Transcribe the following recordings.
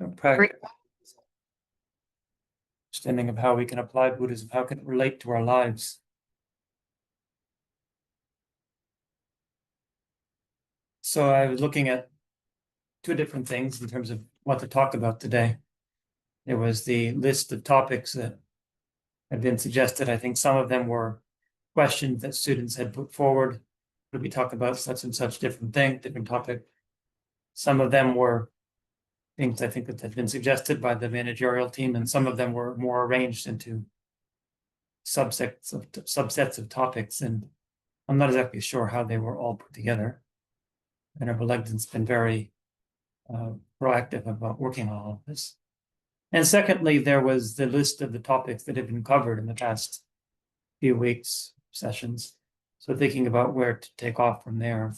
practice, understanding of how we can apply Buddhism, how can it relate to our lives. So I was looking at two different things in terms of what to talk about today. There was the list of topics that had been suggested. I think some of them were questions that students had put forward. Would we talk about such and such different thing, different topic? Some of them were things I think that had been suggested by the managerial team, and some of them were more arranged into subsets of topics. And I'm not exactly sure how they were all put together. Venerable Legden's been very proactive about working on all of this. And secondly, there was the list of the topics that have been covered in the past few weeks, sessions. So thinking about where to take off from there.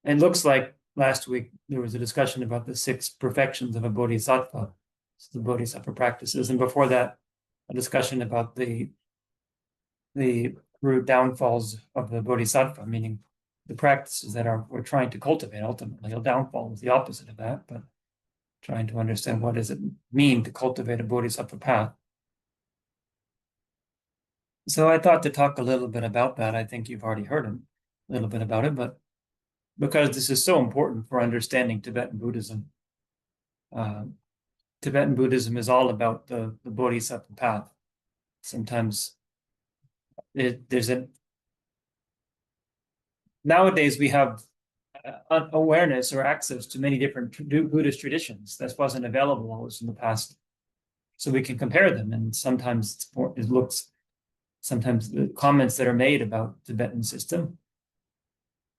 And it looks like last week there was a discussion about the 6 perfections of a bodhisattva, the bodhisattva practices. And before that, a discussion about the root downfalls of the bodhisattva, meaning the practices that we're trying to cultivate ultimately. A downfall is the opposite of that, but trying to understand what does it mean to cultivate a bodhisattva path. So I thought to talk a little bit about that. I think you've already heard a little bit about it, but because this is so important for understanding Tibetan Buddhism. Tibetan Buddhism is all about the bodhisattva path. Sometimes nowadays we have awareness or access to many different Buddhist traditions that wasn't available always in the past. So we can compare them, and sometimes sometimes the comments that are made about Tibetan system,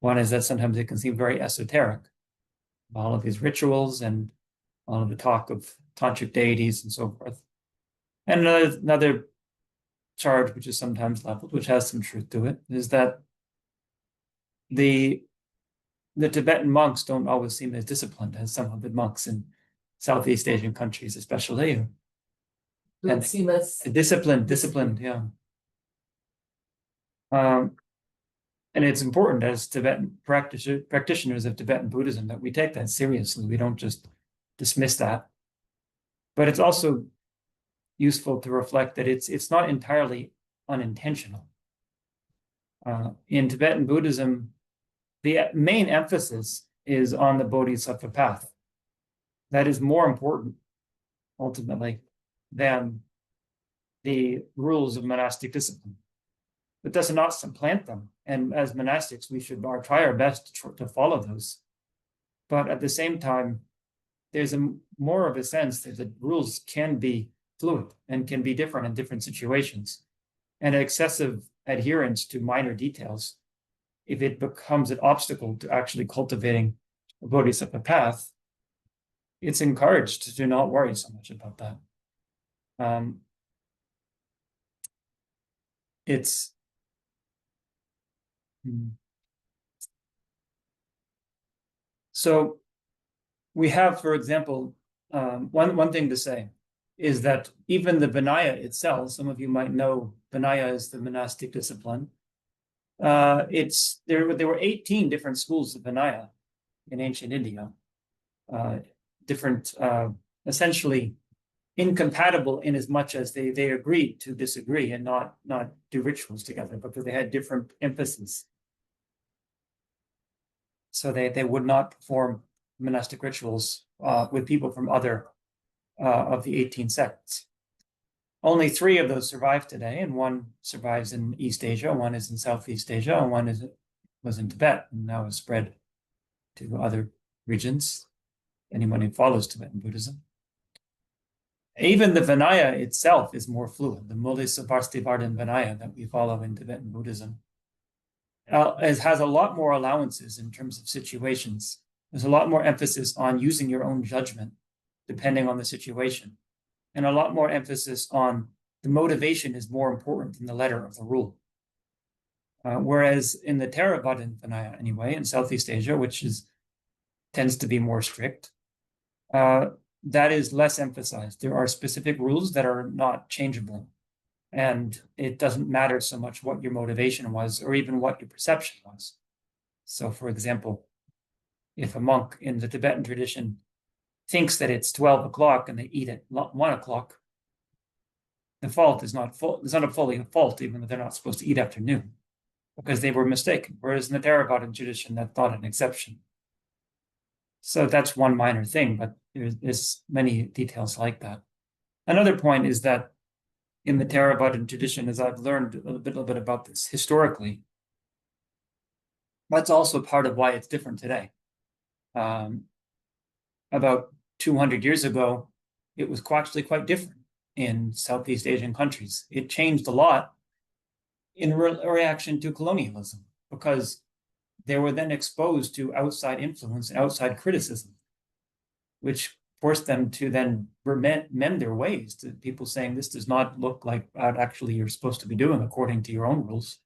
one is that sometimes it can seem very esoteric, all of these rituals and all of the talk of tantric deities and so forth. And another charge, which is sometimes leveled, which has some truth to it, is that the Tibetan monks don't always seem as disciplined as some of the monks in Southeast Asian countries, especially. And disciplined, yeah. And it's important as Tibetan practitioners of Tibetan Buddhism that we take that seriously. We don't just dismiss that. But it's also useful to reflect that it's not entirely unintentional. In Tibetan Buddhism, the main emphasis is on the bodhisattva path. That is more important, ultimately, than the rules of monastic discipline. It does not supplant them. And as monastics, we should try our best to follow those. But at the same time, there's more of a sense that the rules can be fluid and can be different in different situations. And excessive adherence to minor details, if it becomes an obstacle to actually cultivating a bodhisattva path, it's encouraged to not worry so much about that. So we have, for example, one thing to say is that even the Vinaya itself, some of you might know Vinaya is the monastic discipline. There were 18 different schools of Vinaya in ancient India, different, essentially incompatible in as much as they agreed to disagree and not do rituals together, because they had different emphases. So they would not perform monastic rituals with people from other of the 18 sects. Only 3 of those survive today, and one survives in East Asia, one is in Southeast Asia, and one was in Tibet, and now has spread to other regions, anyone who follows Tibetan Buddhism. Even the Vinaya itself is more fluid. The Mulisabharstivardhan Vinaya that we follow in Tibetan Buddhism has a lot more allowances in terms of situations. There's a lot more emphasis on using your own judgment, depending on the situation, and a lot more emphasis on the motivation is more important than the letter of the rule. Whereas in the Theravadan Vinaya, anyway, in Southeast Asia, which tends to be more strict, that is less emphasized. There are specific rules that are not changeable, and it doesn't matter so much what your motivation was or even what your perception was. So, for example, if a monk in the Tibetan tradition thinks that it's 12 o'clock and they eat at 1 o'clock, the fault is not full. It's not fully a fault, even though they're not supposed to eat after noon, because they were mistaken. Whereas in the Theravada tradition, that's not an exception. So that's one minor thing, but there's many details like that. Another point is that in the Theravada tradition, as I've learned a little bit about this historically, that's also part of why it's different today. About 200 years ago, it was actually quite different in Southeast Asian countries. It changed a lot in reaction to colonialism, because they were then exposed to outside influence and outside criticism, which forced them to then mend their ways to people saying, this does not look like what actually you're supposed to be doing according to your own rules.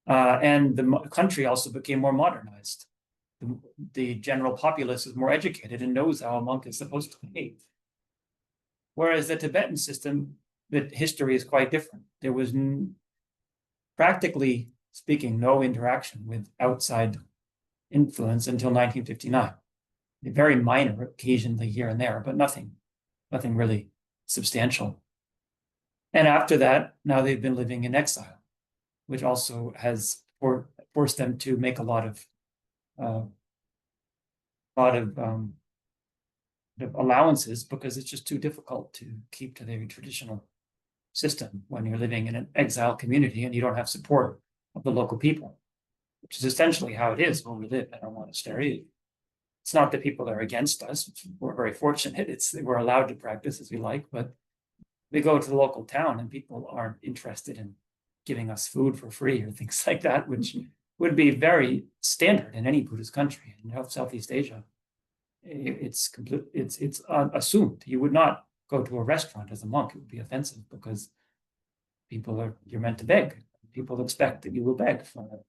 And the country also became more modernized. The general populace is more educated and knows how a monk is supposed to behave. Whereas the Tibetan system, the history is quite different. There was practically speaking no interaction with outside influence until 1959. Very minor occasionally here and there, but nothing really substantial. And after that, now they've been living in exile, which also has forced them to make a lot of allowances, because it's just too difficult to keep to their traditional system when you're living in an exile community and you don't have support of the local people, which is essentially how it is when we live in a monastery. It's not that people are against us. We're very fortunate. We're allowed to practice as we like, but we go to the local town and people aren't interested in giving us food for free or things like that, which would be very standard in any Buddhist country in Southeast Asia. It's assumed. You would not go to a restaurant as a monk. It would be offensive, because you're meant to beg. People expect that you will beg for them.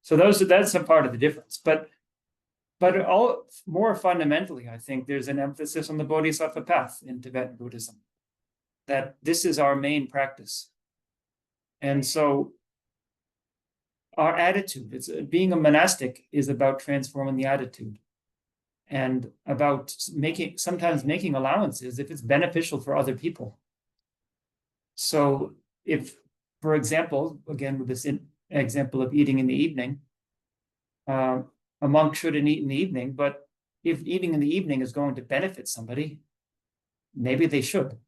So that's a part of the difference. But all more fundamentally, I think there's an emphasis on the Bodhisattva path in Tibetan Buddhism, that this is our main practice. And so our attitude, being a monastic is about transforming the attitude, and about sometimes making allowances if it's beneficial for other people. So if, for example, again, with this example of eating in the evening, a monk shouldn't eat in the evening, but if eating in the evening is going to benefit somebody, maybe they should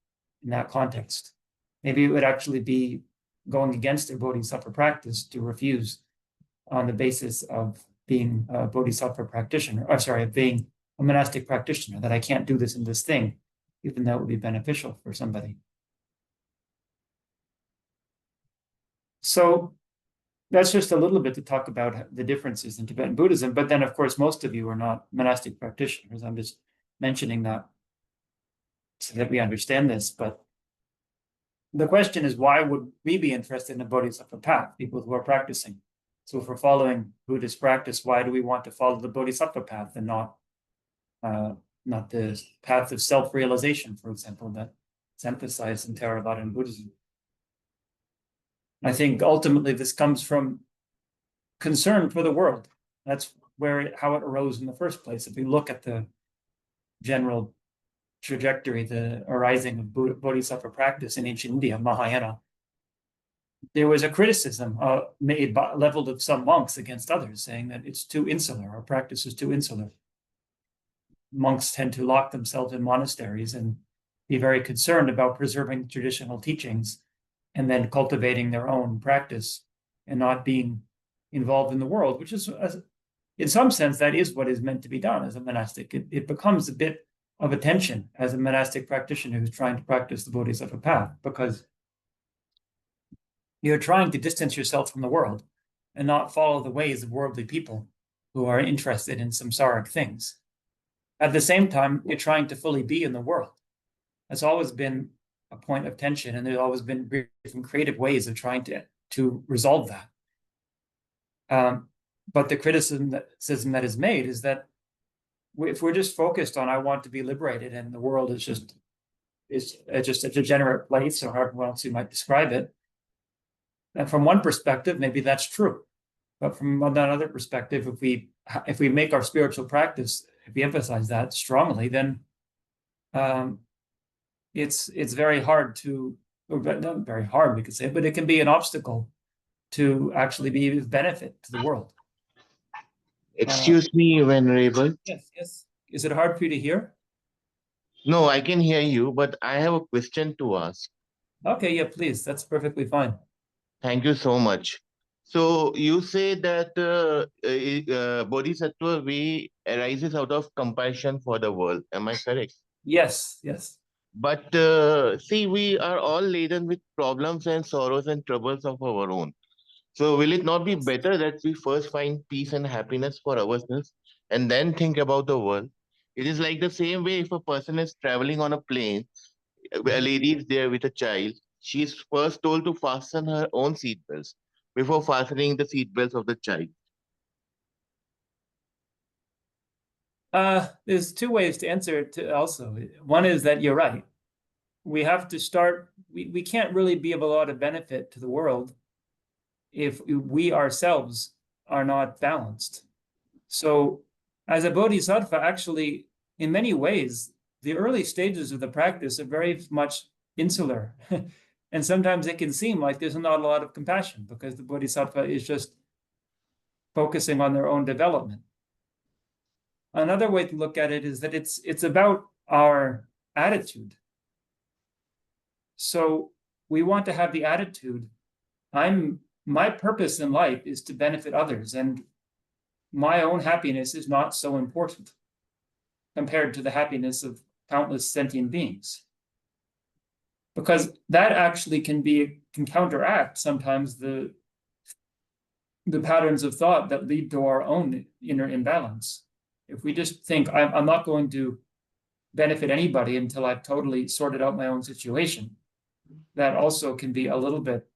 in that context. Maybe it would actually be going against their bodhisattva practice to refuse on the basis of being a bodhisattva practitioner, being a monastic practitioner, that I can't do this in this thing, even though it would be beneficial for somebody. So that's just a little bit to talk about the differences in Tibetan Buddhism. But then, of course, most of you are not monastic practitioners. I'm just mentioning that so that we understand this. But the question is, why would we be interested in the Bodhisattva path, people who are practicing? So if we're following Buddhist practice, why do we want to follow the Bodhisattva path and not the path of self-realization, for example, that's emphasized in Theravada and Buddhism? I think ultimately this comes from concern for the world. That's how it arose in the first place. If we look at the general trajectory, the arising of Bodhisattva practice in ancient India, Mahayana, there was a criticism leveled of some monks against others, saying that it's too insular, our practice is too insular. Monks tend to lock themselves in monasteries and be very concerned about preserving traditional teachings, and then cultivating their own practice and not being involved in the world, which is, in some sense, that is what is meant to be done as a monastic. It becomes a bit of a tension as a monastic practitioner who's trying to practice the Bodhisattva path, because you're trying to distance yourself from the world and not follow the ways of worldly people who are interested in samsaric things. At the same time, you're trying to fully be in the world. That's always been a point of tension, and there's always been different creative ways of trying to resolve that. But the criticism that is made is that if we're just focused on, I want to be liberated, and the world is just a degenerate place, or however else you might describe it, and from one perspective, maybe that's true. But from another perspective, if we make our spiritual practice if we emphasize that strongly, then it's very hard to, or not very hard, we could say, but it can be an obstacle to actually be of benefit to the world. Excuse me, Venerable. Yes, yes. Is it hard for you to hear? No, I can hear you, but I have a question to ask. Okay, yeah, please. That's perfectly fine. Thank you so much. So you say that Bodhisattva way arises out of compassion for the world. Am I correct? Yes, yes. But see, we are all laden with problems and sorrows and troubles of our own. So will it not be better that we first find peace and happiness for ourselves and then think about the world? It is like the same way if a person is traveling on a plane, a lady is there with a child, she is first told to fasten her own seatbelts before fastening the seatbelts of the child. There's two ways to answer it also. One is that you're right. We have to start, we can't really be of a lot of benefit to the world if we ourselves are not balanced. So as a bodhisattva, actually, in many ways, the early stages of the practice are very much insular. And sometimes it can seem like there's not a lot of compassion because the bodhisattva is just focusing on their own development. Another way to look at it is that it's about our attitude. So we want to have the attitude, my purpose in life is to benefit others, and my own happiness is not so important compared to the happiness of countless sentient beings. Because that actually can counteract sometimes the patterns of thought that lead to our own inner imbalance. If we just think, I'm not going to benefit anybody until I've totally sorted out my own situation, that also can be a little bit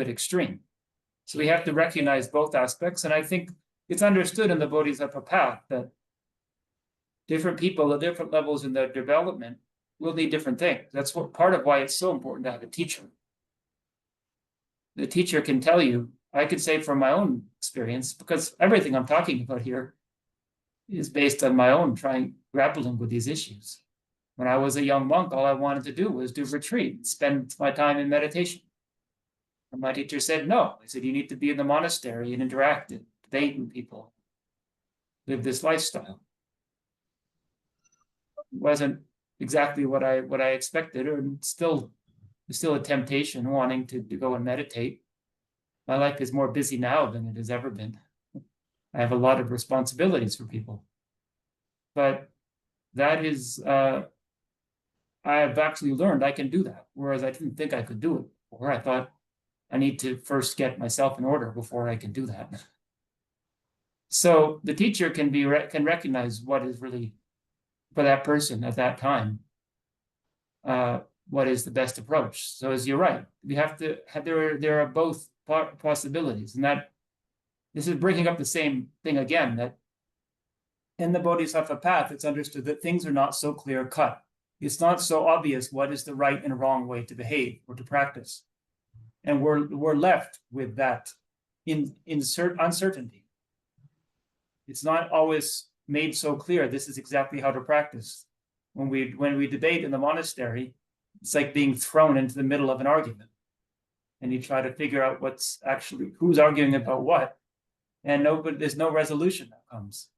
extreme. So we have to recognize both aspects. And I think it's understood in the Bodhisattva path that different people at different levels in their development will need different things. That's part of why it's so important to have a teacher. The teacher can tell you, I could say from my own experience, because everything I'm talking about here is based on my own grappling with these issues. When I was a young monk, all I wanted to do was do retreat, spend my time in meditation. And my teacher said, no. He said, you need to be in the monastery and interact and debate with people, live this lifestyle. It wasn't exactly what I expected, or still a temptation wanting to go and meditate. My life is more busy now than it has ever been. I have a lot of responsibilities for people. But that is, I have actually learned I can do that, whereas I didn't think I could do it before. I thought I need to first get myself in order before I can do that. So the teacher can recognize what is really, for that person at that time, what is the best approach. So as you're right, we have to have, there are both possibilities, and that this is bringing up the same thing again, that in the Bodhisattva path, it's understood that things are not so clear cut. It's not so obvious what is the right and wrong way to behave or to practice. And we're left with that uncertainty. It's not always made so clear this is exactly how to practice. When we debate in the monastery, it's like being thrown into the middle of an argument. And you try to figure out who's arguing about what, and there's no resolution that comes.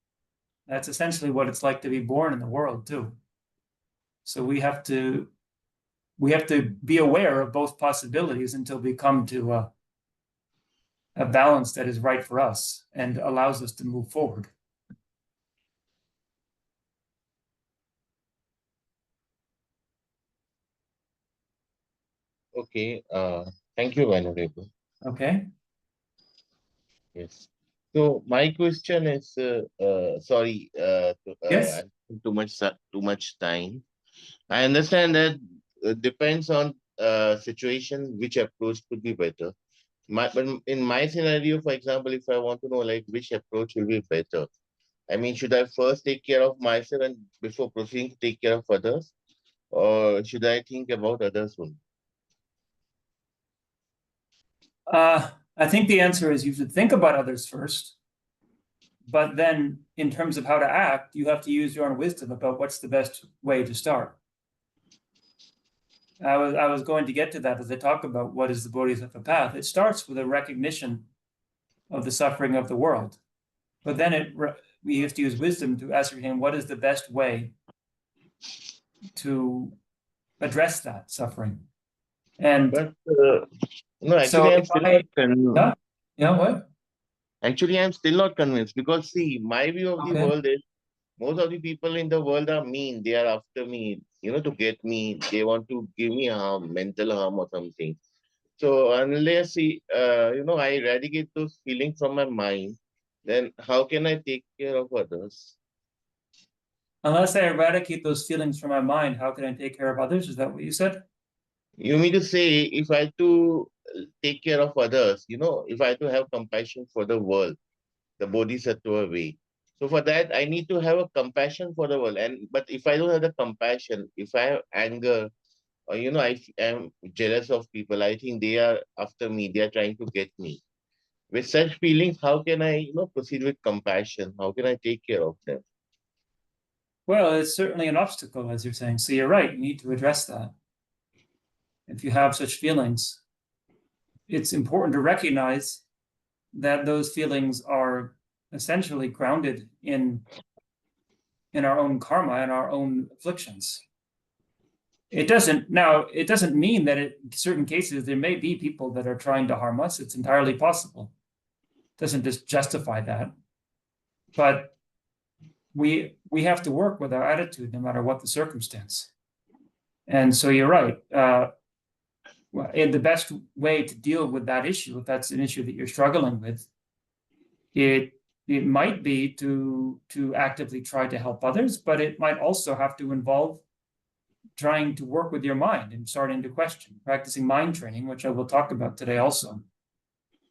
That's essentially what it's like to be born in the world too. So we have to be aware of both possibilities until we come to a balance that is right for us and allows us to move forward. Okay. Thank you, Venerable. Okay. Yes. So my question is, sorry, Yes. too much time. I understand that it depends on situation which approach could be better. But in my scenario, for example, if I want to know like which approach will be better, I mean, should I first take care of myself and before proceeding to take care of others, or should I think about others only? I think the answer is you should think about others first, But then in terms of how to act, you have to use your own wisdom about what's the best way to start. I was going to get to that as I talk about what is the Bodhisattva path. It starts with a recognition of the suffering of the world, but then we have to use wisdom to ascertain what is the best way to address that suffering. And But no, so actually, I'm if still I, not convinced. what? Actually, I'm still not convinced because see, my view of the Okay. world is most of the people in the world are mean. They are after me, to get me. They want to give me harm, mental harm or something. So unless I eradicate those feelings from my mind, then how can I take care of others? Unless I eradicate those feelings from my mind, how can I take care of others? Is that what you said? You mean to say if I to take care of others, if I to have compassion for the world, the bodhisattva way. So for that, I need to have a compassion for the world. But if I don't have the compassion, if I have anger, or I am jealous of people, I think they are after me. They are trying to get me. With such feelings, how can I, proceed with compassion? How can I take care of them? Well, it's certainly an obstacle, as you're saying. So you're right. You need to address that. If you have such feelings, it's important to recognize that those feelings are essentially grounded in our own karma and our own afflictions. It doesn't mean that in certain cases there may be people that are trying to harm us. It's entirely possible. It doesn't just justify that. But we have to work with our attitude no matter what the circumstance. And so you're right. And the best way to deal with that issue, if that's an issue that you're struggling with, it might be to actively try to help others, but it might also have to involve trying to work with your mind and starting to question, practicing mind training, which I will talk about today also.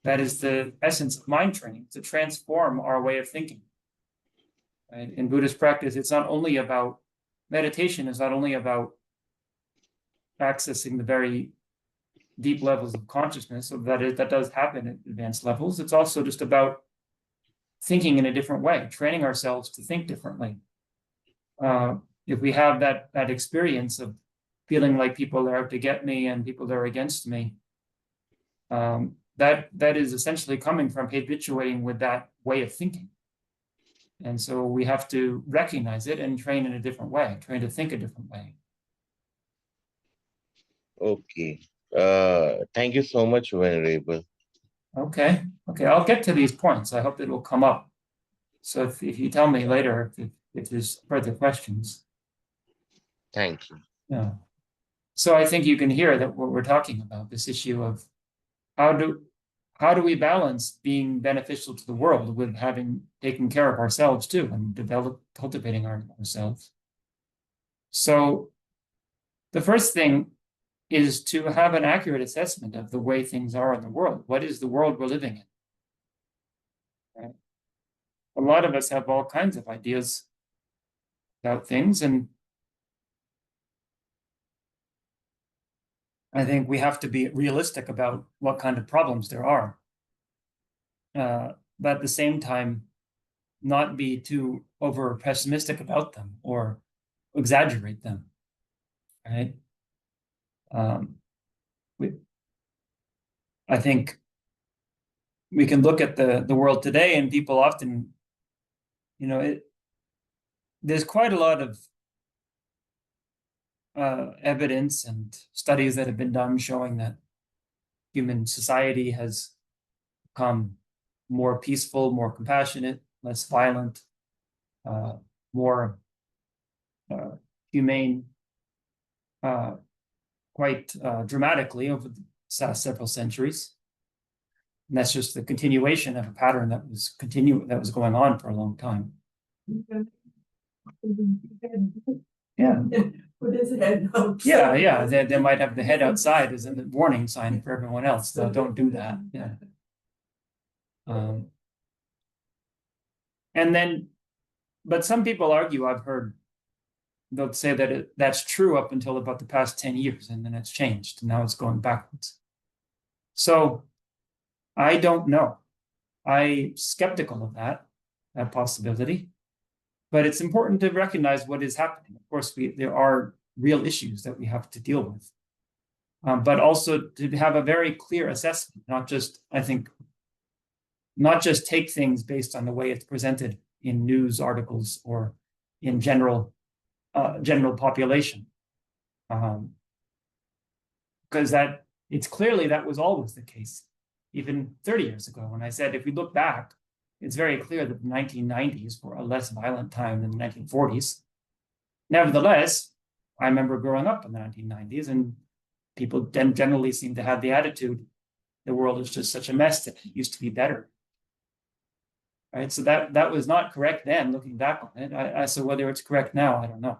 That is the essence of mind training, to transform our way of thinking. Right? In Buddhist practice, it's not only about meditation, is not only about accessing the very deep levels of consciousness, so that does happen at advanced levels. It's also just about thinking in a different way, training ourselves to think differently. If we have that experience of feeling like people are out to get me and people are against me, that is essentially coming from habituating with that way of thinking. And so we have to recognize it and train in a different way, train to think a different way. Okay. Thank you so much, Venerable. Okay. I'll get to these points. I hope it will come up. So if you tell me later if there's further questions. Thank you. Yeah. So I think you can hear that what we're talking about, this issue of how do we balance being beneficial to the world with taking care of ourselves too and cultivating ourselves. So the first thing is to have an accurate assessment of the way things are in the world. What is the world we're living in? Right? A lot of us have all kinds of ideas about things, and I think we have to be realistic about what kind of problems there are. But at the same time, not be too over pessimistic about them or exaggerate them, right? I think we can look at the world today, and people often, there's quite a lot of evidence and studies that have been done showing that human society has become more peaceful, more compassionate, less violent, more humane, quite dramatically over the past several centuries. And that's just the continuation of a pattern that was going on for a long time. Yeah. Put his head out. Yeah. They might have the head outside as a warning sign for everyone else. So don't do that. Yeah. But some people argue, I've heard, they'll say that that's true up until about the past 10 years, and then it's changed, and now it's going backwards. So I don't know. I'm skeptical of that. that possibility. But it's important to recognize what is happening. Of course, there are real issues that we have to deal with, but also to have a very clear assessment, not just take things based on the way it's presented in news articles or in general population, because it's clearly that was always the case, even 30 years ago. When I said, if we look back, it's very clear that the 1990s were a less violent time than the 1940s. Nevertheless, I remember growing up in the 1990s, and people then generally seem to have the attitude, the world is just such a mess that it used to be better. Right? So that was not correct then, looking back on it. So whether it's correct now, I don't know.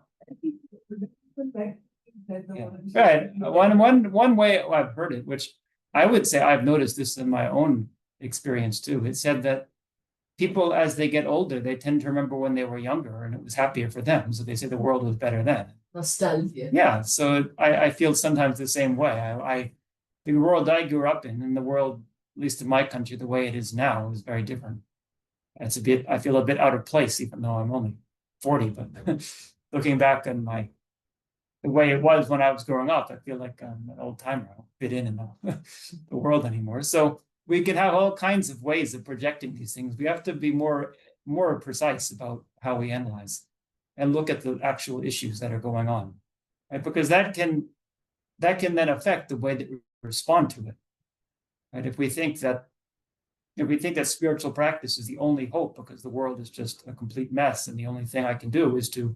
Yeah. Right. One way I've heard it, which I would say I've noticed this in my own experience too. It said that people, as they get older, they tend to remember when they were younger and it was happier for them. So they say the world was better then. Nostalgia. Yeah. So I feel sometimes the same way. The world I grew up in, and the world, at least in my country, the way it is now, is very different. I feel a bit out of place, even though I'm only 40. But looking back on the way it was when I was growing up, I feel like I'm an old timer. I don't fit in the world anymore. So we can have all kinds of ways of projecting these things. We have to be more precise about how we analyze and look at the actual issues that are going on, right? Because that can then affect the way that we respond to it, right? If we think that spiritual practice is the only hope because the world is just a complete mess, and the only thing I can do is to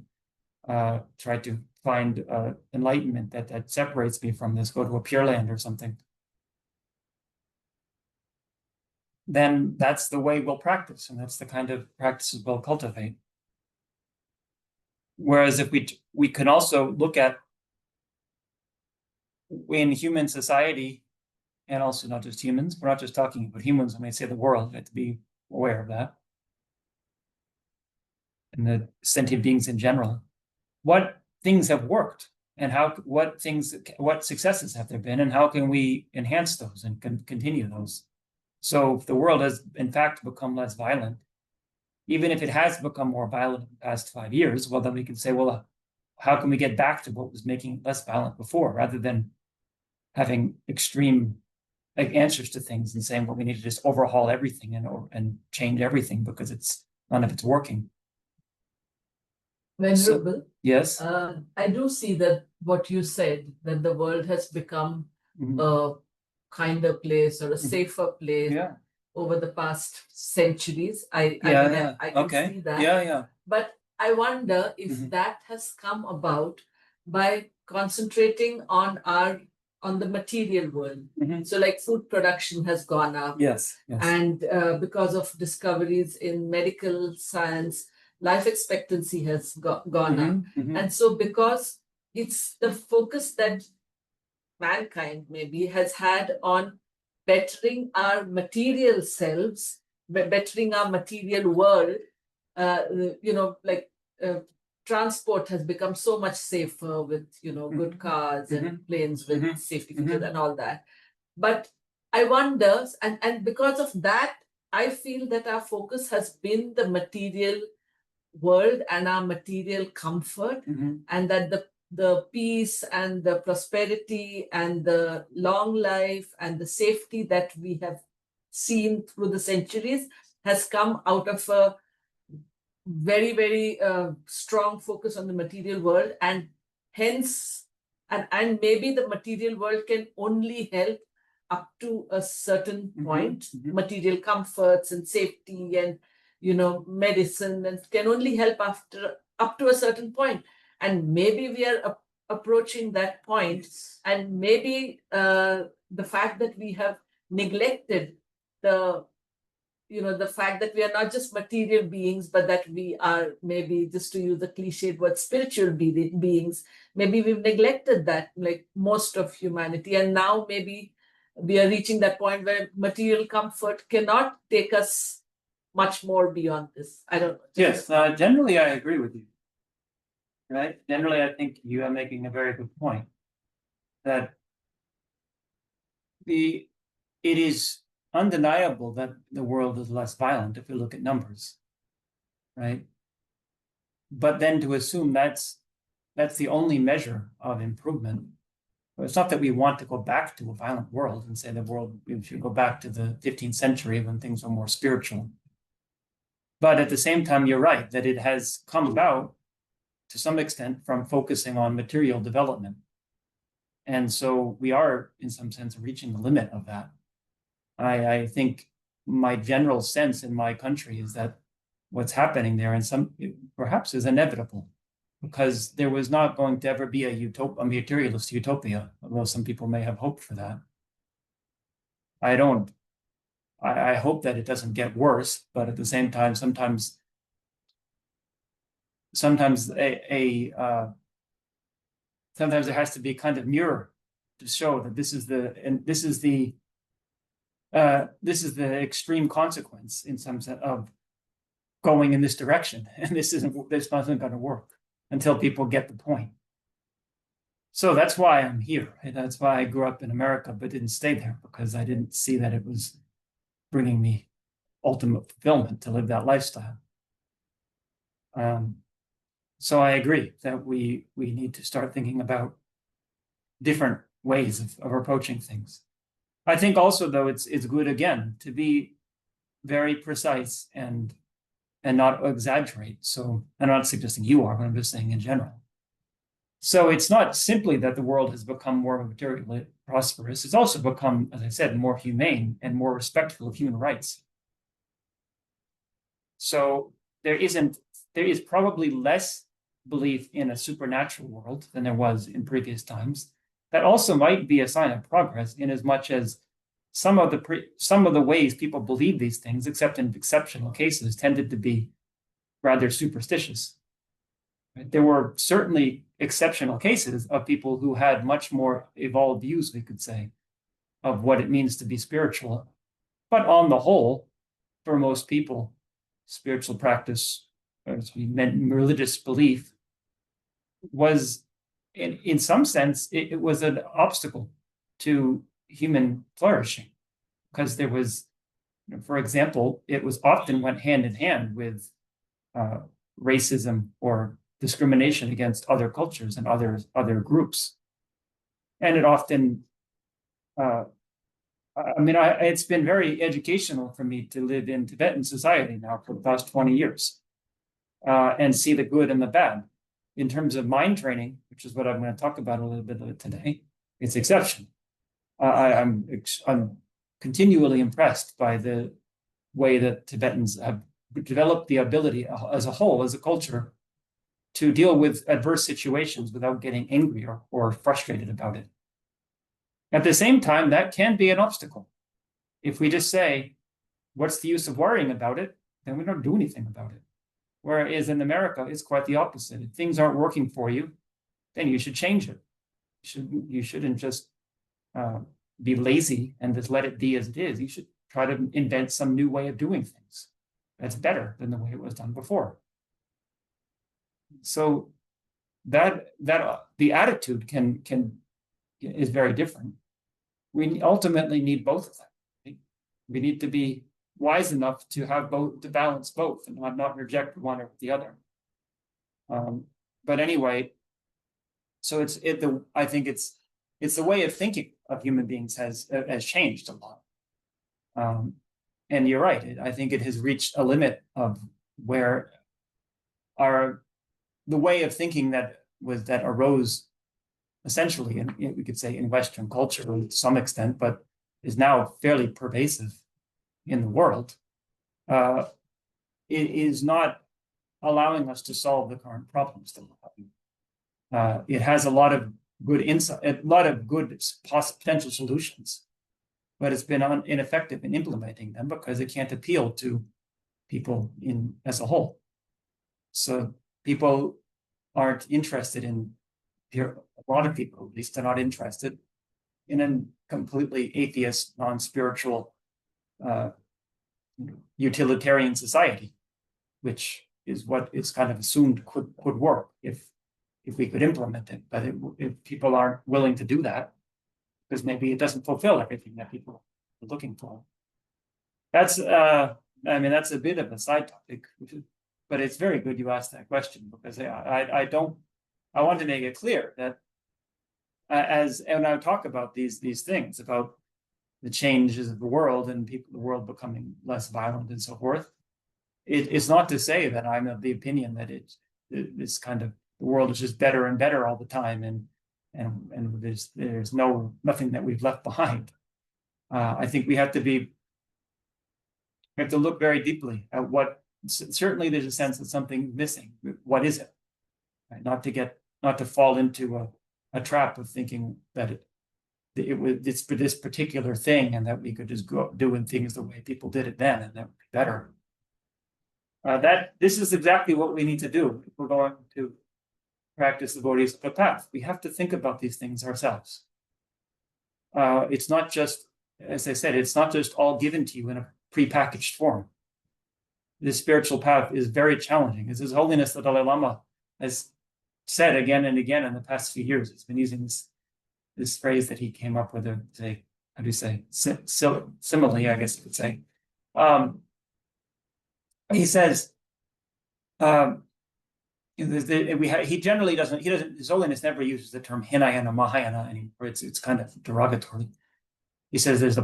try to find enlightenment that separates me from this, go to a Pure Land or something, then that's the way we'll practice, and that's the kind of practices we'll cultivate. Whereas if we can also look at, in human society, and also not just humans, we're not just talking about humans when we say the world, we have to be aware of that, and the sentient beings in general, what things have worked, and what successes have there been, and how can we enhance those and continue those. So if the world has in fact become less violent, even if it has become more violent in the past 5 years, well, then we can say, well, how can we get back to what was making it less violent before, rather than having extreme answers to things and saying, well, we need to just overhaul everything and change everything because none of it's working. Venerable. Yes. I do see that what you said, that the world has become a kinder place or a safer place over the past centuries. I can see that. Yeah. But I wonder if that has come about by concentrating on the material world. So like food production has gone up. Yes. And because of discoveries in medical science, life expectancy has gone up. And so because it's the focus that mankind maybe has had on bettering our material selves, bettering our material world, transport has become so much safer with, good cars and planes with safety features and all that. But I wonder, and because of that, I feel that our focus has been the material world and our material comfort, and that the peace and the prosperity and the long life and the safety that we have seen through the centuries has come out of a very, very strong focus on the material world, and hence, and maybe the material world can only help up to a certain point, material comforts and safety and medicine, and can only help up to a certain point. And maybe we are approaching that point, and maybe the fact that we have neglected the fact that we are not just material beings, but that we are, maybe, just to use the cliched word, spiritual beings. Maybe we've neglected that, like most of humanity, and now maybe we are reaching that point where material comfort cannot take us much more beyond this. I don't know. Yes, generally I agree with you. Right? Generally, I think you are making a very good point that it is undeniable that the world is less violent if we look at numbers. right? But then to assume that's the only measure of improvement. It's not that we want to go back to a violent world and say we should go back to the 15th century when things were more spiritual. But at the same time, you're right that it has come about to some extent from focusing on material development. And so we are, in some sense, reaching the limit of that. I think my general sense in my country is that what's happening there perhaps is inevitable, because there was not going to ever be a materialist utopia, although some people may have hoped for that. I don't. I hope that it doesn't get worse, but at the same time, sometimes sometimes there has to be kind of mirror to show that this is the extreme consequence in some sense of going in this direction, and this isn't going to work until people get the point. So that's why I'm here. That's why I grew up in America but didn't stay there, because I didn't see that it was bringing me ultimate fulfillment to live that lifestyle. So I agree that we need to start thinking about different ways of approaching things. I think also, though, it's good again to be very precise and not exaggerate. So I'm not suggesting you are, but I'm just saying in general. So it's not simply that the world has become more materially prosperous. It's also become, as I said, more humane and more respectful of human rights. So there is probably less belief in a supernatural world than there was in previous times. That also might be a sign of progress, in as much as some of the ways people believe these things, except in exceptional cases, tended to be rather superstitious. There were certainly exceptional cases of people who had much more evolved views, we could say, of what it means to be spiritual. But on the whole, for most people, spiritual practice, as we meant religious belief, was, in some sense, it was an obstacle to human flourishing, because there was, for example, it was often went hand in hand with racism or discrimination against other cultures and other groups. And it often, it's been very educational for me to live in Tibetan society now for the past 20 years and see the good and the bad. In terms of mind training, which is what I'm going to talk about a little bit today, it's exceptional. I'm continually impressed by the way that Tibetans have developed the ability as a whole, as a culture, to deal with adverse situations without getting angry or frustrated about it. At the same time, that can be an obstacle. If we just say, what's the use of worrying about it, then we don't do anything about it. Whereas in America, it's quite the opposite. If things aren't working for you, then you should change it. You shouldn't just be lazy and just let it be as it is. You should try to invent some new way of doing things that's better than the way it was done before. So that the attitude is very different. We ultimately need both of them. We need to be wise enough to have both, to balance both, and not reject one or the other. But anyway, so I think it's the way of thinking of human beings has changed a lot. And you're right. I think it has reached a limit of where the way of thinking that arose essentially, we could say, in Western culture to some extent, but is now fairly pervasive in the world, it is not allowing us to solve the current problems that we're having. It has a lot of good insight, a lot of good potential solutions, but it's been ineffective in implementing them because it can't appeal to people as a whole. So people aren't interested in, a lot of people at least are not interested in a completely atheist, non-spiritual, utilitarian society, which is what is kind of assumed could work if we could implement it. But if people aren't willing to do that, because maybe it doesn't fulfill everything that people are looking for. That's a bit of a side topic. but it's very good you asked that question, because I want to make it clear that and I talk about these things about the changes of the world and the world becoming less violent and so forth. It's not to say that I'm of the opinion that it's kind of the world is just better and better all the time, and there's nothing that we've left behind. I think we have to look very deeply at what. Certainly, there's a sense that something's missing. What is it? Right? Not to fall into a trap of thinking that it's for this particular thing, and that we could just go doing things the way people did it then, and that would be better. This is exactly what we need to do if we're going to practice the Bodhisattva path. We have to think about these things ourselves. It's not just, as I said, it's not just all given to you in a prepackaged form. This spiritual path is very challenging. As His Holiness the Dalai Lama has said again and again in the past few years, he's been using this phrase that he came up with, simile, I guess you could say. He says, he generally doesn't, His Holiness never uses the term Hinayana, Mahayana anymore. It's kind of derogatory. He says there's the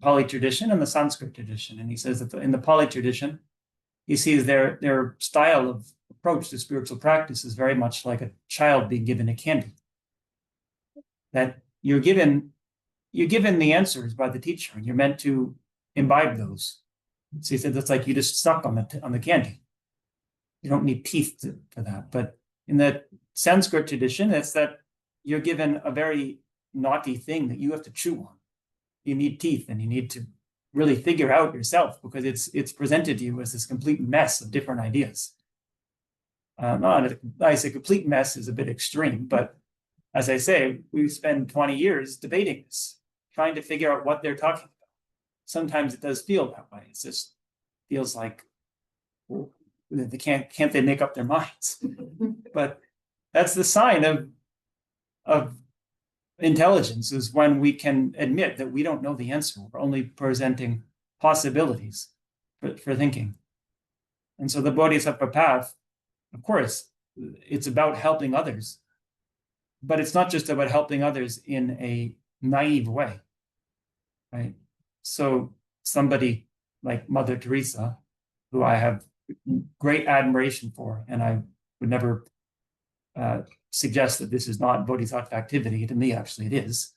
Pali tradition and the Sanskrit tradition. And he says that in the Pali tradition, he sees their style of approach to spiritual practice is very much like a child being given a candy. That you're given the answers by the teacher, and you're meant to imbibe those. So he said that's like you just suck on the candy. You don't need teeth for that. But in the Sanskrit tradition, it's that you're given a very naughty thing that you have to chew on. You need teeth, and you need to really figure out yourself, because it's presented to you as this complete mess of different ideas. I say complete mess is a bit extreme, but as I say, we spend 20 years debating this, trying to figure out what they're talking about. Sometimes it does feel that way. It just feels like, well, they can't they make up their minds? But that's the sign of intelligence, is when we can admit that we don't know the answer. We're only presenting possibilities for thinking. And so the Bodhisattva path, of course, it's about helping others, but it's not just about helping others in a naive way, right? So somebody like Mother Teresa, who I have great admiration for, and I would never suggest that this is not Bodhisattva activity. To me, actually, it is.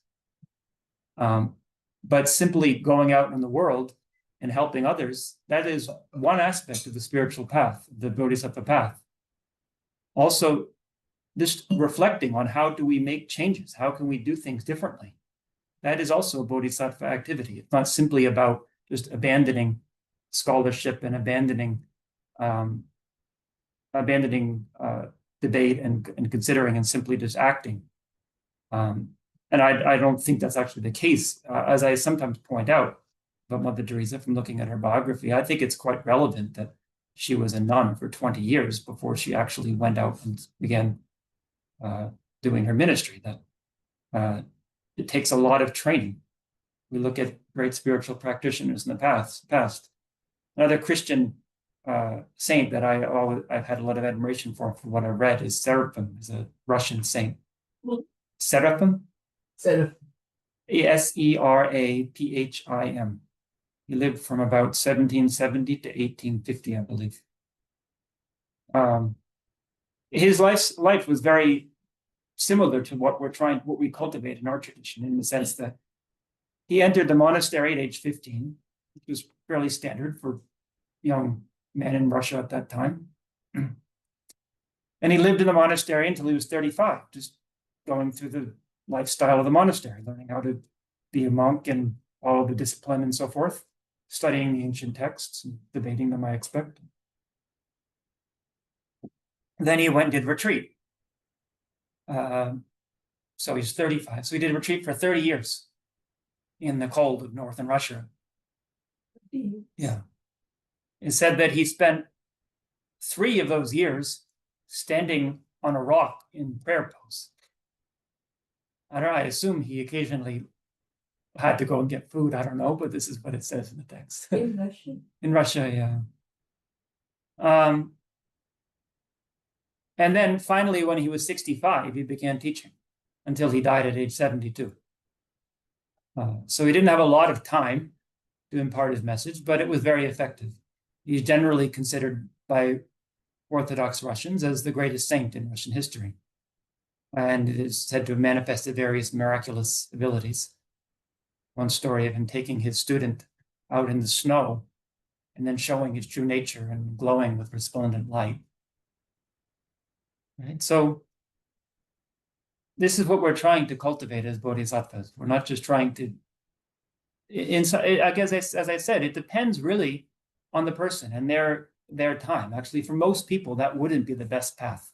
But simply going out in the world and helping others, that is one aspect of the spiritual path, the Bodhisattva path. Also, just reflecting on how do we make changes? How can we do things differently? That is also a Bodhisattva activity. It's not simply about just abandoning scholarship and abandoning debate and considering and simply just acting. And I don't think that's actually the case. As I sometimes point out about Mother Teresa from looking at her biography, I think it's quite relevant that she was a nun for 20 years before she actually went out and began doing her ministry. That it takes a lot of training. We look at great spiritual practitioners in the past. Another Christian saint that I've had a lot of admiration for what I read is Seraphim, is a Russian saint. Seraphim? Seraphim. Seraphim. He lived from about 1770 to 1850, I believe. His life was very similar to what we cultivate in our tradition, in the sense that he entered the monastery at age 15, which was fairly standard for young men in Russia at that time. And he lived in the monastery until he was 35, just going through the lifestyle of the monastery, learning how to be a monk and follow the discipline and so forth, studying the ancient texts and debating them, I expect. Then he went and did retreat. So he's 35. So he did retreat for 30 years in the cold of northern Russia. Yeah. It said that he spent 3 of those years standing on a rock in prayer pose. I don't know, I assume he occasionally had to go and get food. I don't know, but this is what it says in the text. In Russia? In Russia, yeah. And then finally, when he was 65, he began teaching until he died at age 72. So he didn't have a lot of time to impart his message, but it was very effective. He's generally considered by Orthodox Russians as the greatest saint in Russian history. And it is said to have manifested various miraculous abilities. One story of him taking his student out in the snow and then showing his true nature and glowing with resplendent light. Right? So this is what we're trying to cultivate as bodhisattvas. We're not just trying to, I guess, as I said, it depends really on the person and their time. Actually, for most people, that wouldn't be the best path.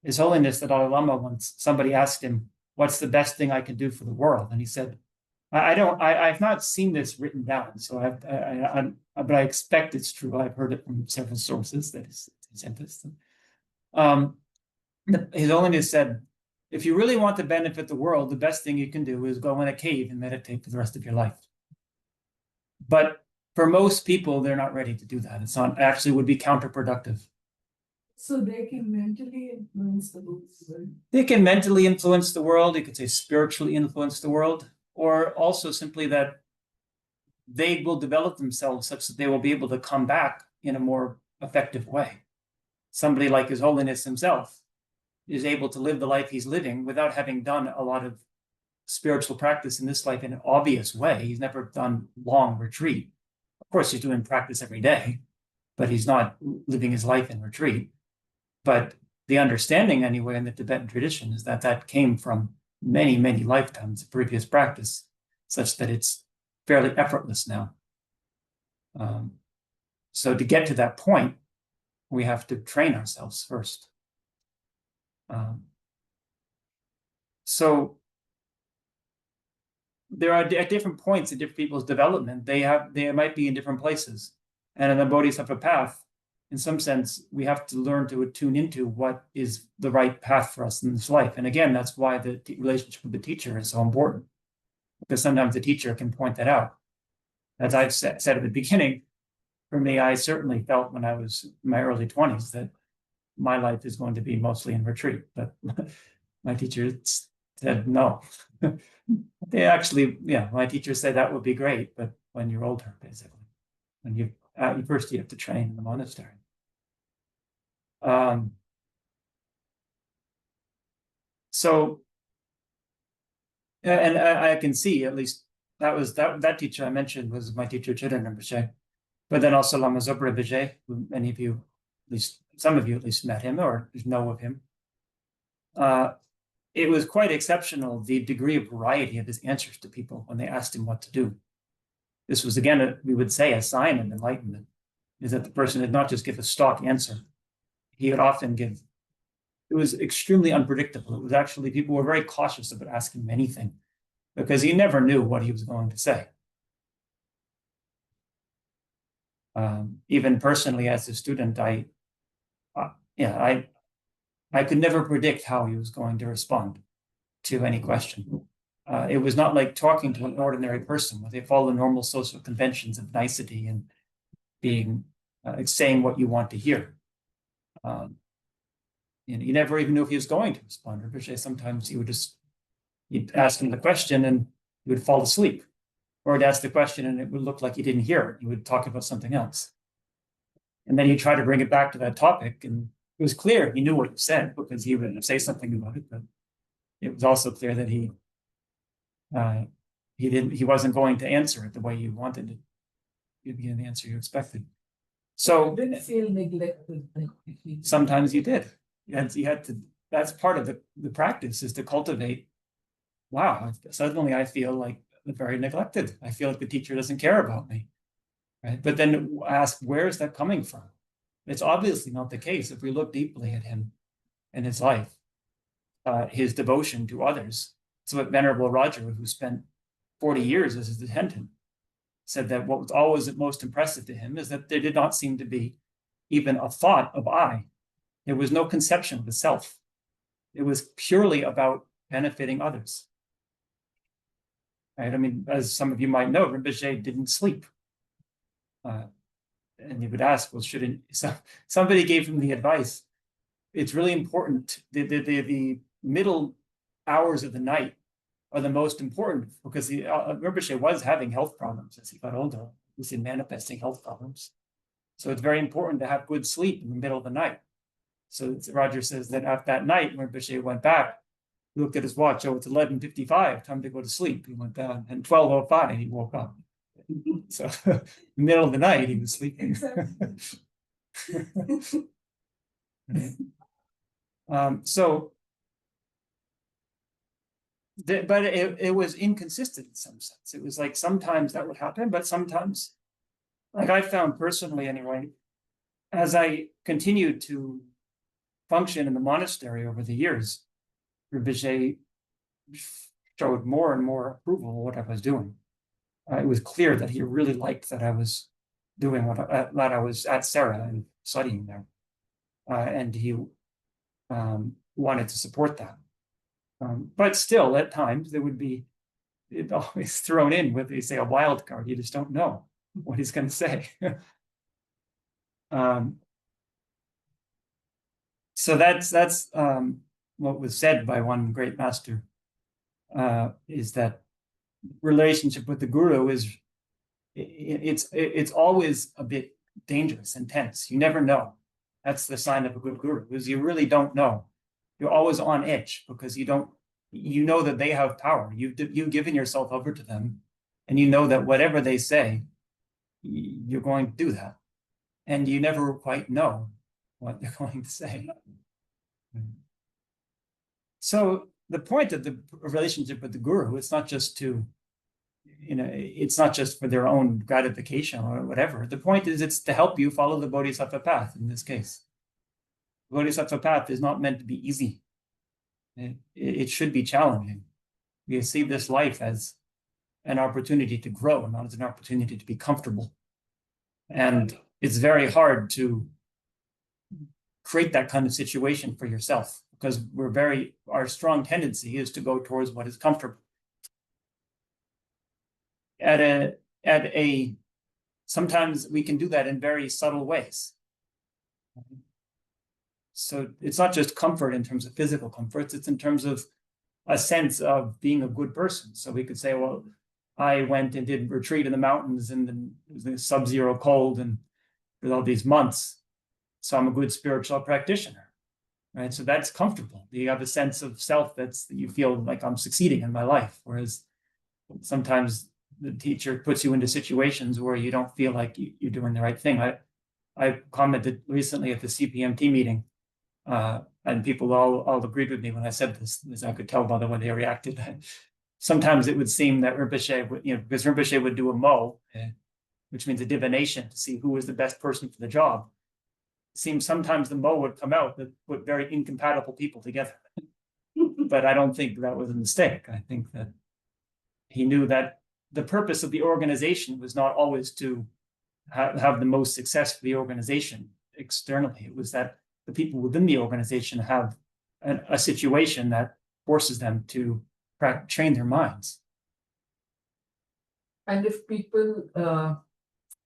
His Holiness the Dalai Lama, once somebody asked him, "What's the best thing I can do for the world?" And he said, I've not seen this written down, so but I expect it's true. I've heard it from several sources that is sent this. His Holiness said, if you really want to benefit the world, the best thing you can do is go in a cave and meditate for the rest of your life. But for most people, they're not ready to do that. It's not actually would be counterproductive. So they can mentally influence the world. They can mentally influence the world. You could say spiritually influence the world, or also simply that they will develop themselves such that they will be able to come back in a more effective way. Somebody like His Holiness himself is able to live the life he's living without having done a lot of spiritual practice in this life in an obvious way. He's never done long retreat. Of course, he's doing practice every day, but he's not living his life in retreat. But the understanding anyway in the Tibetan tradition is that that came from many, many lifetimes of previous practice, such that it's fairly effortless now. So to get to that point, we have to train ourselves first. So there are at different points in different people's development, they might be in different places. And in the Bodhisattva path, in some sense, we have to learn to attune into what is the right path for us in this life. And again, that's why the relationship with the teacher is so important, because sometimes the teacher can point that out. As I've said at the beginning, for me, I certainly felt when I was in my early 20s that my life is going to be mostly in retreat, but my teacher said no. They actually, my teacher said that would be great, but when you're older, basically, when you first you have to train in the monastery. So, and I can see at least that teacher I mentioned was my teacher Chöden Rinpoche, but then also Lama Zopa Rinpoche, who many of you, at least some of you at least met him or know of him. It was quite exceptional, the degree of variety of his answers to people when they asked him what to do. This was, again, we would say a sign of enlightenment, is that the person did not just give a stock answer. He would often give, it was extremely unpredictable. It was actually, people were very cautious about asking him anything because he never knew what he was going to say. Even personally, as a student, I could never predict how he was going to respond to any question. It was not like talking to an ordinary person where they follow normal social conventions of nicety and being saying what you want to hear. You never even knew if he was going to respond. Rinpoche, sometimes you'd ask him the question and he would fall asleep, or he'd ask the question and it would look like he didn't hear it. He would talk about something else. And then he'd try to bring it back to that topic, and it was clear he knew what he said because he would say something about it, but it was also clear that he wasn't going to answer it the way you wanted it. You'd get the answer you expected. So I didn't feel neglected. sometimes you did. You had to, that's part of the practice, is to cultivate, wow, suddenly I feel like very neglected. I feel like the teacher doesn't care about me. Right? But then ask, where is that coming from? It's obviously not the case. If we look deeply at him and his life, his devotion to others. So what Venerable Roger, who spent 40 years as his attendant, said that what was always most impressive to him is that there did not seem to be even a thought of I. There was no conception of the self. It was purely about benefiting others. Right? I mean, as some of you might know, Rinpoche didn't sleep. and he would ask, well, shouldn't somebody gave him the advice? It's really important. The middle hours of the night are the most important because the Rinpoche was having health problems as he got older. He was manifesting health problems. So it's very important to have good sleep in the middle of the night. So Roger says that after that night, when Rinpoche went back, he looked at his watch. Oh, it's 11:55, time to go to sleep. He went down, and 12:05, he woke up. So in the middle of the night, he was sleeping. But it was inconsistent in some sense. It was like sometimes that would happen, but sometimes, like I found personally anyway, as I continued to function in the monastery over the years, Rinpoche showed more and more approval of what I was doing. It was clear that he really liked that I was doing that I was at Sarah and studying there, and he wanted to support that. But still, at times, there would be it always thrown in with, they say, a wild card. You just don't know what he's going to say. So that's what was said by one great master, is that relationship with the guru is it's always a bit dangerous and tense. You never know. That's the sign of a good guru, because you really don't know. You're always on edge because you know that they have power. You've given yourself over to them, and you know that whatever they say, you're going to do that. And you never quite know what they're going to say. So the point of the relationship with the guru, it's not just to, it's not just for their own gratification or whatever. The point is it's to help you follow the Bodhisattva path in this case. The Bodhisattva path is not meant to be easy. It should be challenging. We see this life as an opportunity to grow, not as an opportunity to be comfortable. And it's very hard to create that kind of situation for yourself, because our strong tendency is to go towards what is comfortable. Sometimes we can do that in very subtle ways. So it's not just comfort in terms of physical comforts, it's in terms of a sense of being a good person. So we could say, well, I went and did retreat in the mountains in the sub-zero cold and with all these months, so I'm a good spiritual practitioner, right? So that's comfortable. You have a sense of self that you feel like I'm succeeding in my life. Whereas sometimes the teacher puts you into situations where you don't feel like you're doing the right thing. I commented recently at the CPMT meeting, and people all agreed with me when I said this, as I could tell by the way they reacted. Sometimes it would seem that Rinpoche would, because Rinpoche would do a mo, which means a divination to see who was the best person for the job. It seems sometimes the mo would come out that put very incompatible people together. But I don't think that was a mistake. I think that he knew that the purpose of the organization was not always to have the most success for the organization externally. It was that the people within the organization have a situation that forces them to train their minds. And if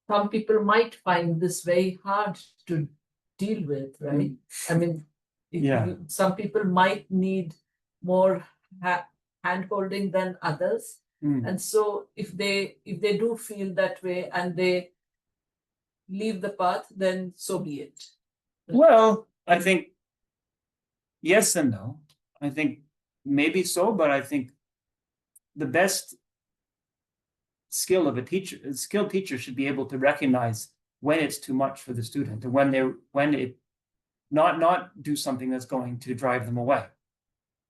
some people might find this very hard to deal with, right? I mean, some people might need more hand-holding than others. And so if they do feel that way and they leave the path, then so be it. Well, I think yes and no. I think maybe so, but I think the best skill of a skilled teacher should be able to recognize when it's too much for the student, and when it not do something that's going to drive them away.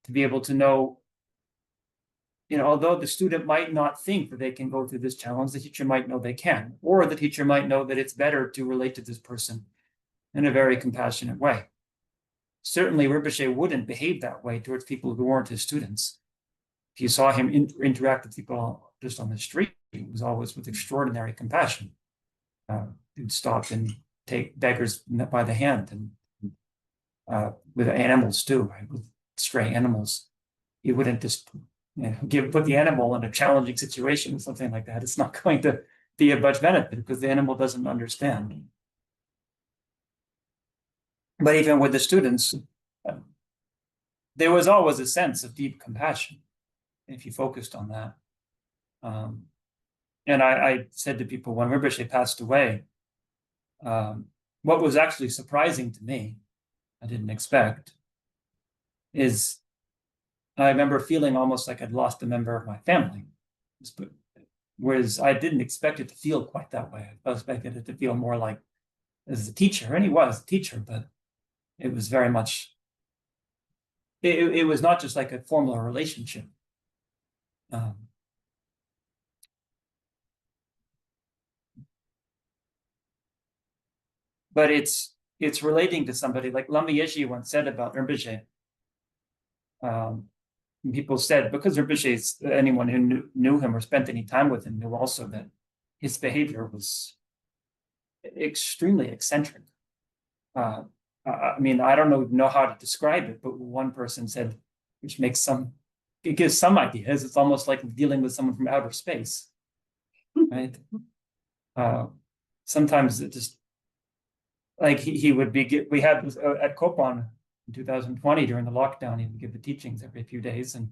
To be able to know, although the student might not think that they can go through this challenge, the teacher might know they can, or the teacher might know that it's better to relate to this person in a very compassionate way. Certainly, Rinpoche wouldn't behave that way towards people who weren't his students. If you saw him interact with people just on the street, it was always with extraordinary compassion. He'd stop and take beggars by the hand, and with animals too, right? With stray animals. He wouldn't just put the animal in a challenging situation or something like that. It's not going to be of much benefit because the animal doesn't understand. But even with the students, there was always a sense of deep compassion if you focused on that. And I said to people when Rinpoche passed away, what was actually surprising to me, I didn't expect, is I remember feeling almost like I'd lost a member of my family. Whereas I didn't expect it to feel quite that way. I expected it to feel more like as a teacher, and he was a teacher, but it was very much, it was not just like a formal relationship. But it's relating to somebody like Lama Yeshe once said about Rinpoche. People said, because Rinpoche, anyone who knew him or spent any time with him knew also that his behavior was extremely eccentric. I mean, I don't know how to describe it, but one person said, which makes it gives some ideas. It's almost like dealing with someone from outer space, right? Sometimes it just, like he would be, we had at Kopan in 2020 during the lockdown, he would give the teachings every few days. And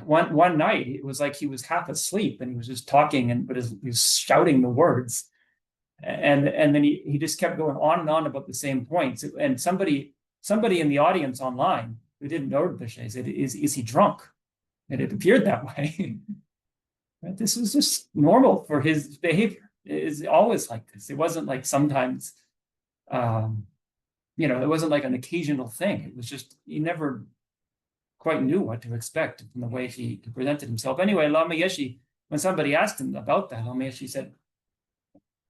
one night, it was like he was half asleep and he was just talking, but he was shouting the words. And then he just kept going on and on about the same points. And somebody in the audience online who didn't know Rinpoche said, is he drunk? And it appeared that way. Right? This was just normal for his behavior. It is always like this. It wasn't like sometimes, it wasn't like an occasional thing. It was just, he never quite knew what to expect from the way he presented himself. Anyway, Lama Yeshe, when somebody asked him about that, Lama Yeshe said,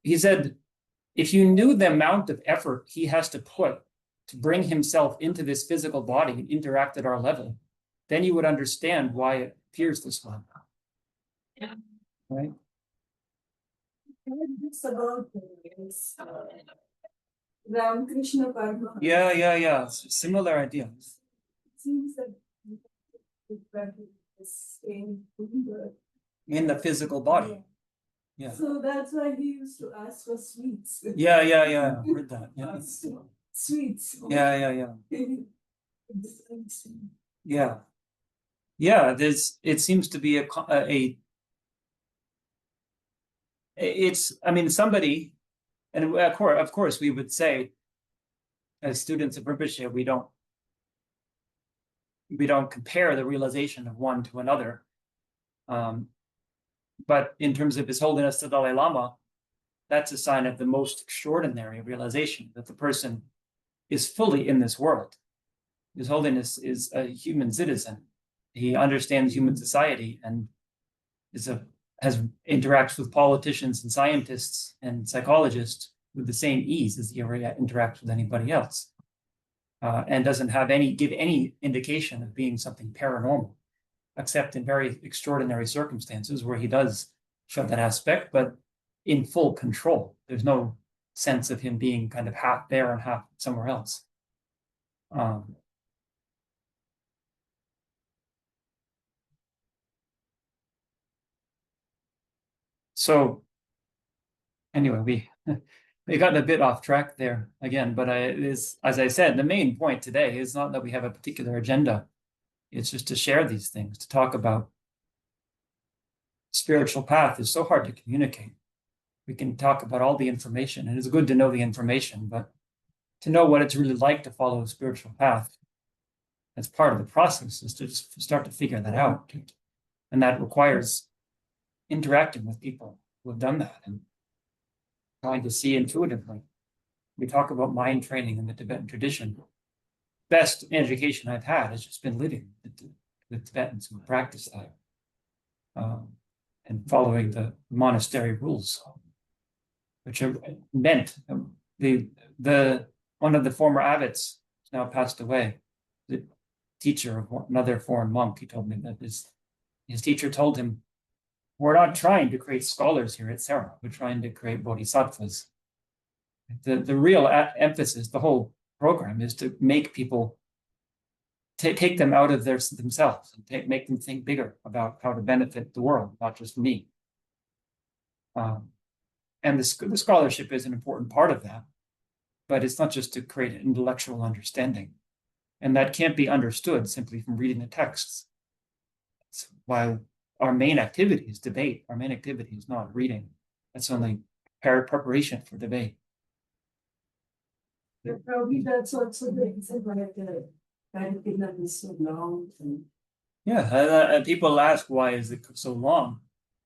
if you knew the amount of effort he has to put to bring himself into this physical body and interact at our level, then you would understand why it appears this way. Yeah. Right? It's about Ramakrishna Karma. Yeah. Similar idea. It seems that is In the physical body. Yeah. So that's why he used to ask for sweets. Yeah. I heard that. Yeah. Sweets. Yeah. It seems to be somebody, and of course we would say, as students of Rinpoche, we don't compare the realization of one to another. But in terms of His Holiness the Dalai Lama, that's a sign of the most extraordinary realization that the person is fully in this world. His Holiness is a human citizen. He understands human society and interacts with politicians and scientists and psychologists with the same ease as he interacts with anybody else, and doesn't give any indication of being something paranormal, except in very extraordinary circumstances where he does show that aspect, but in full control. There's no sense of him being kind of half there and half somewhere else. So anyway, we got a bit off track there again, but as I said, the main point today is not that we have a particular agenda. It's just to share these things, to talk about spiritual path is so hard to communicate. We can talk about all the information, and it's good to know the information, but to know what it's really like to follow a spiritual path, that's part of the process, is to just start to figure that out. And that requires interacting with people who have done that and trying to see intuitively. We talk about mind training in the Tibetan tradition. Best education I've had has just been living with Tibetans who practice that, and following the monastery rules, which are meant. One of the former abbots now passed away. The teacher of another foreign monk, he told me that his teacher told him, "We're not trying to create scholars here at Sarah. We're trying to create bodhisattvas." The real emphasis, the whole program, is to make people take them out of themselves and make them think bigger about how to benefit the world, not just me. And the scholarship is an important part of that, but it's not just to create an intellectual understanding. And that can't be understood simply from reading the texts. That's why our main activity is debate. Our main activity is not reading. That's only preparation for debate. Probably that's also the reason why the curriculum is so long. Yeah, people ask why is it so long?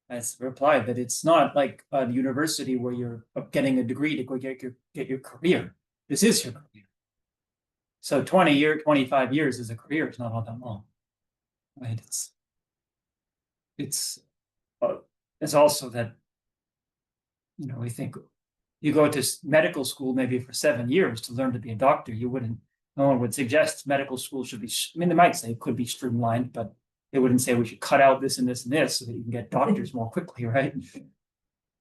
I replied that it's not like a university where you're getting a degree to go get your career. This is your career. So 25 years is a career. It's not all that long, right? It's also that, you know, we think you go to medical school maybe for 7 years to learn to be a doctor. No one would suggest medical school should be, I mean, they might say it could be streamlined, but they wouldn't say we should cut out this and this and this so that you can get doctors more quickly, right?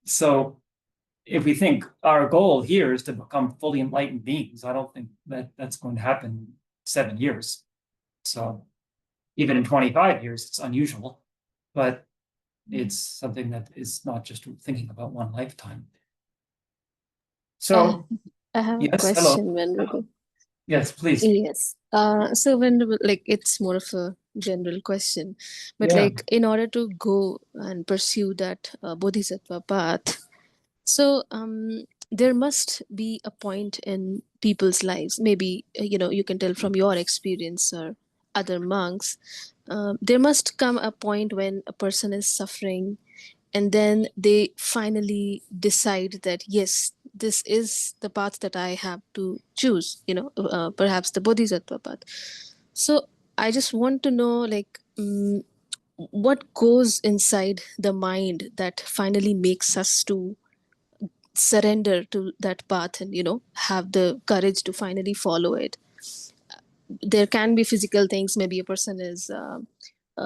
So if we think our goal here is to become fully enlightened beings, I don't think that that's going to happen in 7 years. So even in 25 years, it's unusual, but it's something that is not just thinking about one lifetime. So, I have a yes, question, hello. Venerable. Yes, please. Yes. So Venerable, like it's more of a general question, but Yeah. like in order to go and pursue that Bodhisattva path, so there must be a point in people's lives. Maybe you know, you can tell from your experience or other monks. There must come a point when a person is suffering, and then they finally decide that yes, this is the path that I have to choose. You know, perhaps the Bodhisattva path. So I just want to know, like, what goes inside the mind that finally makes us to surrender to that path and, you know, have the courage to finally follow it. There can be physical things. Maybe a person is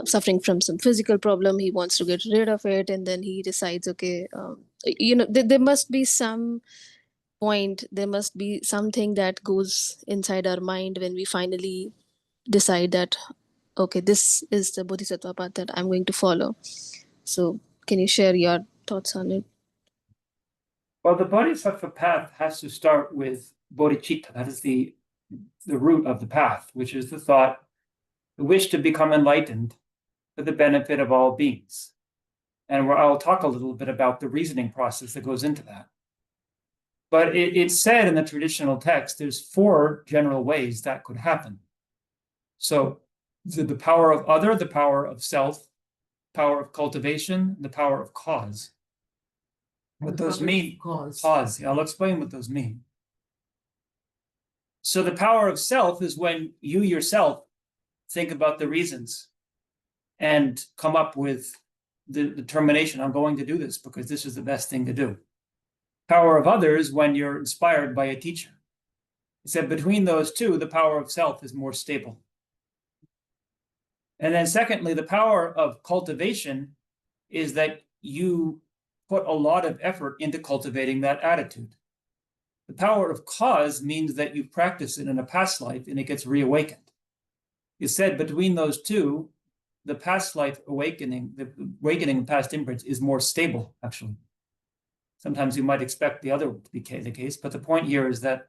suffering from some physical problem, he wants to get rid of it, and then he decides, okay, you know, there must be some point, there must be something that goes inside our mind when we finally decide that, okay, this is the Bodhisattva path that I'm going to follow. So can you share your thoughts on it? Well, the Bodhisattva path has to start with bodhicitta. That is the root of the path, which is the thought, the wish to become enlightened for the benefit of all beings. And I'll talk a little bit about the reasoning process that goes into that. But it's said in the traditional text, there's 4 general ways that could happen. So the power of other, the power of self, power of cultivation, the power of cause. What those mean, cause. I'll explain what those mean. So the power of self is when you yourself think about the reasons and come up with the determination, I'm going to do this because this is the best thing to do. Power of others when you're inspired by a teacher. He said between those two, the power of self is more stable. And then secondly, the power of cultivation is that you put a lot of effort into cultivating that attitude. The power of cause means that you practice it in a past life and it gets reawakened. He said between those two, the past life awakening, the awakening of past imprints is more stable, actually. Sometimes you might expect the other to be the case, but the point here is that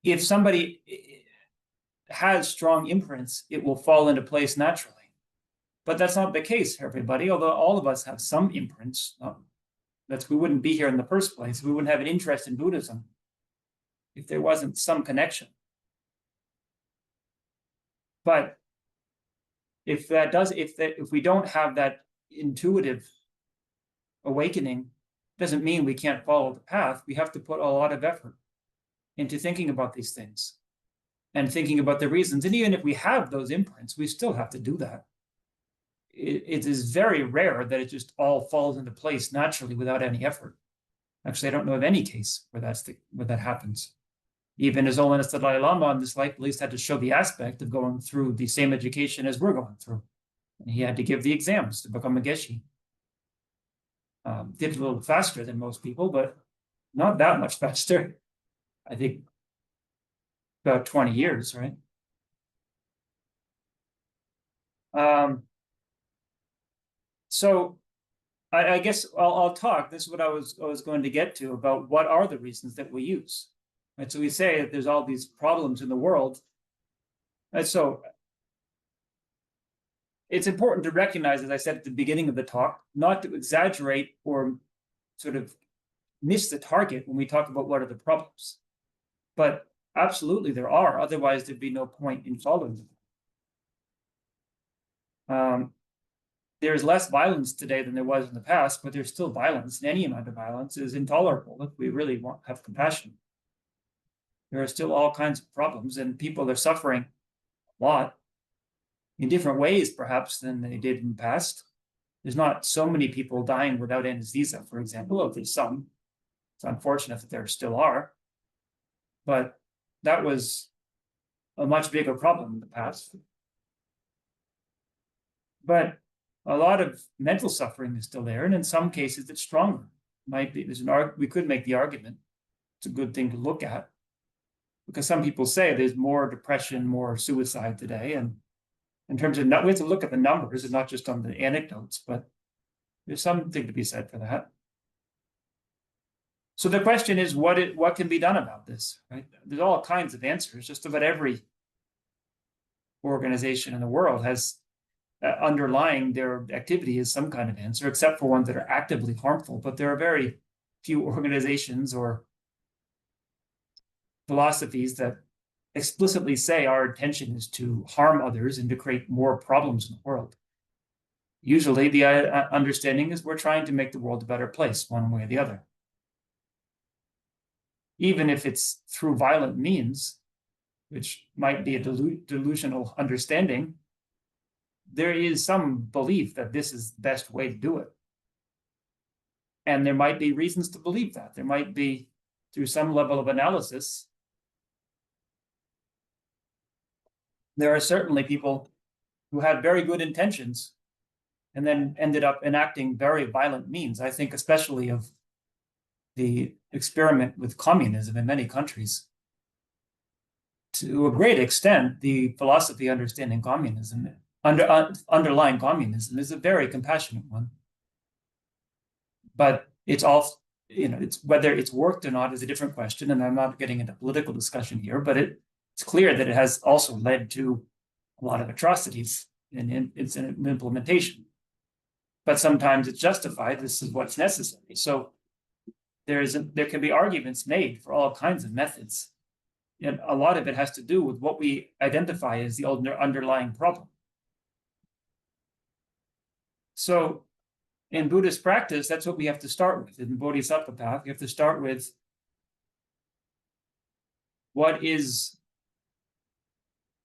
if somebody has strong imprints, it will fall into place naturally. But that's not the case for everybody, although all of us have some imprints. We wouldn't be here in the first place. We wouldn't have an interest in Buddhism if there wasn't some connection. But if we don't have that intuitive awakening, doesn't mean we can't follow the path. We have to put a lot of effort into thinking about these things and thinking about the reasons. And even if we have those imprints, we still have to do that. It is very rare that it just all falls into place naturally without any effort. Actually, I don't know of any case where that happens. Even His Holiness the Dalai Lama in this life at least had to show the aspect of going through the same education as we're going through. And he had to give the exams to become a Gache. Did a little faster than most people, but not that much faster. I think about 20 years, right? So I guess I'll talk. This is what I was going to get to about what are the reasons that we use. Right. So we say that there's all these problems in the world. And so it's important to recognize, as I said at the beginning of the talk, not to exaggerate or sort of miss the target when we talk about what are the problems. But absolutely there are, otherwise there'd be no point in following them. There's less violence today than there was in the past, but there's still violence, and any amount of violence is intolerable if we really have compassion. There are still all kinds of problems, and people are suffering a lot in different ways, perhaps, than they did in the past. There's not so many people dying without anesthesia, for example. Oh, there's some. It's unfortunate that there still are, but that was a much bigger problem in the past. But a lot of mental suffering is still there, and in some cases it's stronger. Might be we could make the argument it's a good thing to look at, because some people say there's more depression, more suicide today, and in terms of we have to look at the numbers and not just on the anecdotes, but there's something to be said for that. So the question is, what can be done about this? Right? There's all kinds of answers. Just about every organization in the world has underlying their activity is some kind of answer, except for ones that are actively harmful. But there are very few organizations or philosophies that explicitly say our intention is to harm others and to create more problems in the world. Usually the understanding is we're trying to make the world a better place, one way or the other. Even if it's through violent means, which might be a delusional understanding, there is some belief that this is the best way to do it. And there might be reasons to believe that. There might be, through some level of analysis, there are certainly people who had very good intentions and then ended up enacting very violent means. I think especially of the experiment with communism in many countries. To a great extent, the philosophy understanding communism, underlying communism, is a very compassionate one. But it's all, it's whether it's worked or not is a different question, and I'm not getting into political discussion here, but it's clear that it has also led to a lot of atrocities in its implementation. But sometimes it's justified. This is what's necessary. So there can be arguments made for all kinds of methods. And a lot of it has to do with what we identify as the underlying problem. So in Buddhist practice, that's what we have to start with. In the Bodhisattva path, you have to start with what is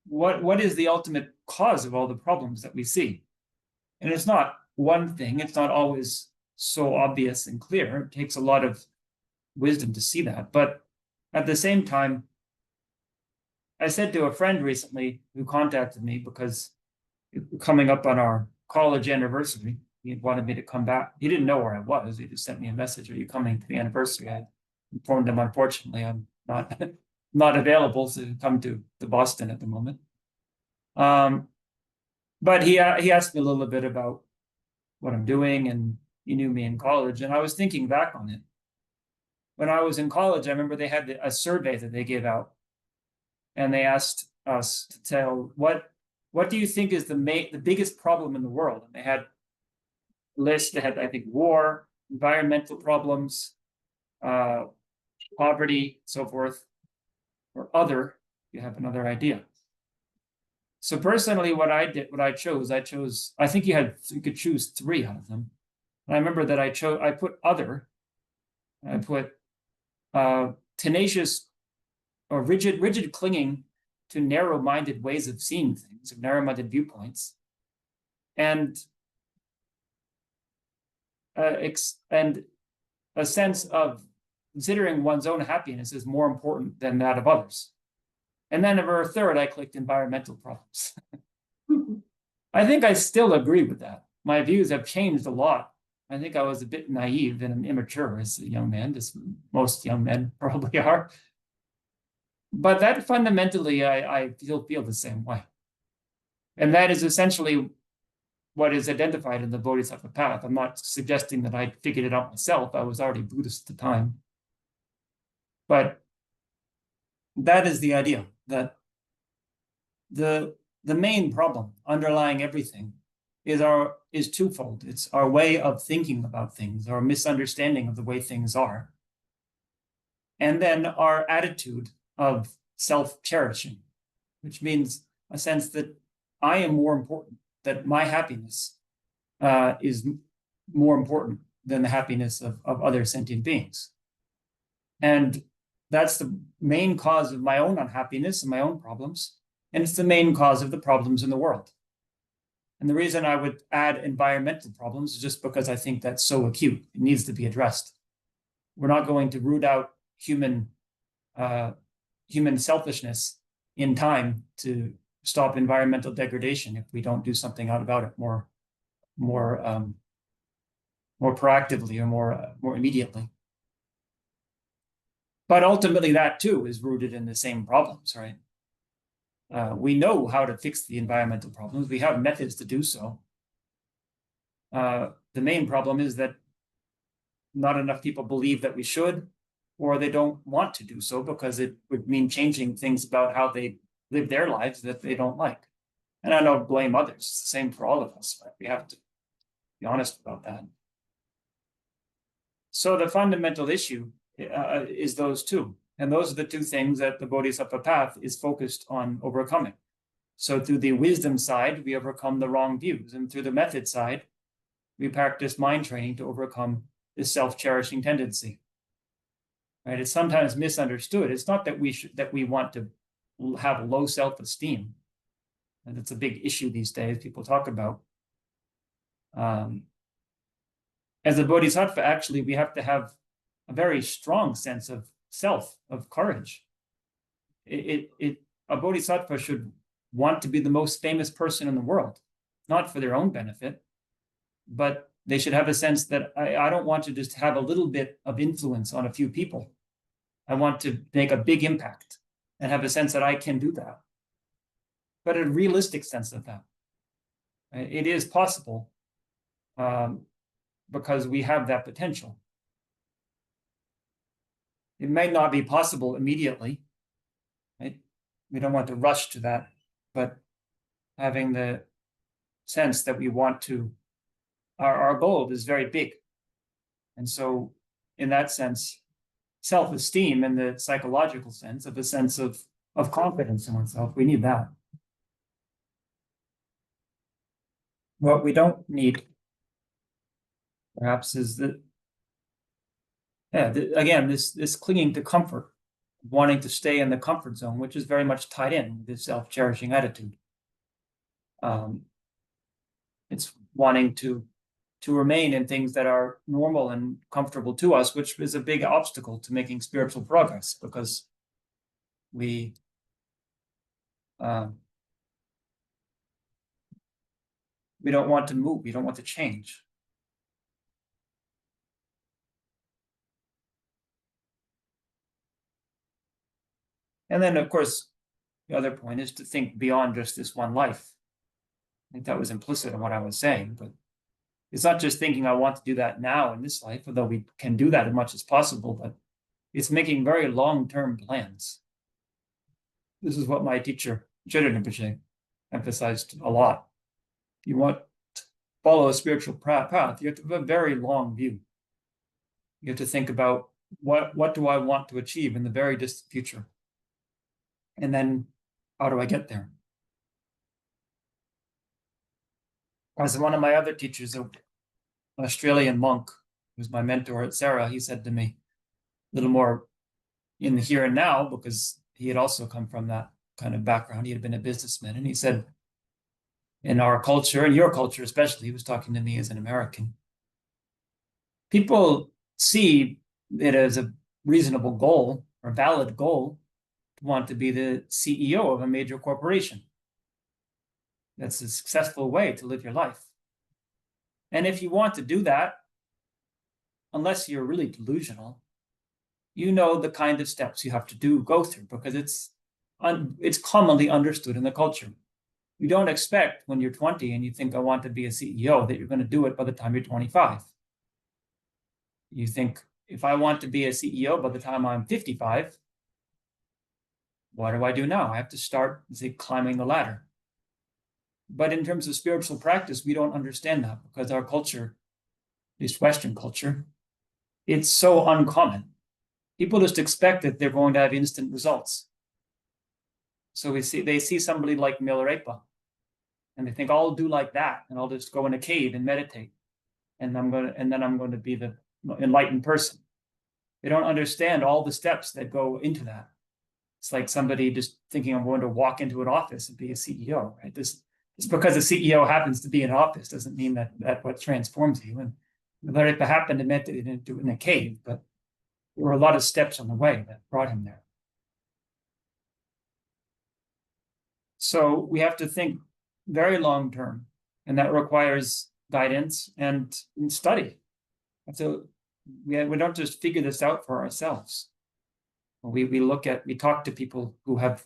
the ultimate cause of all the problems that we see. And it's not one thing. It's not always so obvious and clear. It takes a lot of wisdom to see that. But at the same time, I said to a friend recently who contacted me because coming up on our college anniversary, he wanted me to come back. He didn't know where I was. He just sent me a message, "Are you coming to the anniversary?" I informed him, unfortunately, I'm not available to come to Boston at the moment. But he asked me a little bit about what I'm doing, and he knew me in college. And I was thinking back on it. When I was in college, I remember they had a survey that they gave out. And they asked us to tell what do you think is the biggest problem in the world? And they had a list. They had, I think, war, environmental problems, poverty, so forth, or other. You have another idea. So personally, I chose. I think you could choose 3 out of them. And I remember that I put other. I put tenacious or rigid clinging to narrow-minded ways of seeing things, of narrow-minded viewpoints, and a sense of considering one's own happiness is more important than that of others. And then for a third, I clicked environmental problems. I think I still agree with that. My views have changed a lot. I think I was a bit naive and immature as a young man, as most young men probably are. But that fundamentally, I feel the same way. And that is essentially what is identified in the Bodhisattva path. I'm not suggesting that I figured it out myself. I was already Buddhist at the time. But that is the idea, that the main problem underlying everything is twofold. It's our way of thinking about things, our misunderstanding of the way things are, and then our attitude of self-cherishing, which means a sense that I am more important, that my happiness is more important than the happiness of other sentient beings. And that's the main cause of my own unhappiness and my own problems. And it's the main cause of the problems in the world. And the reason I would add environmental problems is just because I think that's so acute. It needs to be addressed. We're not going to root out human selfishness in time to stop environmental degradation if we don't do something about it more proactively or more immediately. But ultimately, that too is rooted in the same problems, right? We know how to fix the environmental problems. We have methods to do so. The main problem is that not enough people believe that we should, or they don't want to do so because it would mean changing things about how they live their lives that they don't like. And I don't blame others. It's the same for all of us, right? We have to be honest about that. So the fundamental issue is those two. And those are the two things that the Bodhisattva path is focused on overcoming. So through the wisdom side, we overcome the wrong views. And through the method side, we practice mind training to overcome this self-cherishing tendency. Right? It's sometimes misunderstood. It's not that we want to have low self-esteem. And it's a big issue these days people talk about. As a bodhisattva, actually, we have to have a very strong sense of self, of courage. A bodhisattva should want to be the most famous person in the world, not for their own benefit, but they should have a sense that I don't want to just have a little bit of influence on a few people. I want to make a big impact and have a sense that I can do that. But a realistic sense of that. It is possible because we have that potential. It may not be possible immediately, right? We don't want to rush to that, but having the sense that we want to, our goal is very big. And so in that sense, self-esteem in the psychological sense, of a sense of confidence in oneself, we need that. What we don't need, perhaps, is that, again, this clinging to comfort, wanting to stay in the comfort zone, which is very much tied in with this self-cherishing attitude. It's wanting to remain in things that are normal and comfortable to us, which is a big obstacle to making spiritual progress, because we don't want to move, we don't want to change. And then, of course, the other point is to think beyond just this one life. I think that was implicit in what I was saying, but it's not just thinking I want to do that now in this life, although we can do that as much as possible, but it's making very long-term plans. This is what my teacher, Choe Rinpoche, emphasized a lot. If you want to follow a spiritual path, you have to have a very long view. You have to think about what do I want to achieve in the very distant future? And then how do I get there? As one of my other teachers, an Australian monk, who was my mentor at Sarah, he said to me, a little more in the here and now, because he had also come from that kind of background. He had been a businessman. And he said, in our culture, and your culture especially, he was talking to me as an American, people see it as a reasonable goal or valid goal to want to be the CEO of a major corporation. That's a successful way to live your life. And if you want to do that, unless you're really delusional, you know the kind of steps you have to go through, because it's commonly understood in the culture. You don't expect when you're 20 and you think I want to be a CEO that you're going to do it by the time you're 25. You think if I want to be a CEO by the time I'm 55, what do I do now? I have to start, say, climbing the ladder. But in terms of spiritual practice, we don't understand that because our culture, at least Western culture, it's so uncommon. People just expect that they're going to have instant results. So they see somebody like Milarepa, and they think I'll do like that, and I'll just go in a cave and meditate, and then I'm going to be the enlightened person. They don't understand all the steps that go into that. It's like somebody just thinking I'm going to walk into an office and be a CEO, right? Just because a CEO happens to be in office doesn't mean that what transforms you. And Milarepa happened to meditate and do it in a cave, but there were a lot of steps on the way that brought him there. So we have to think very long term, and that requires guidance and study. So we don't just figure this out for ourselves. We talk to people who have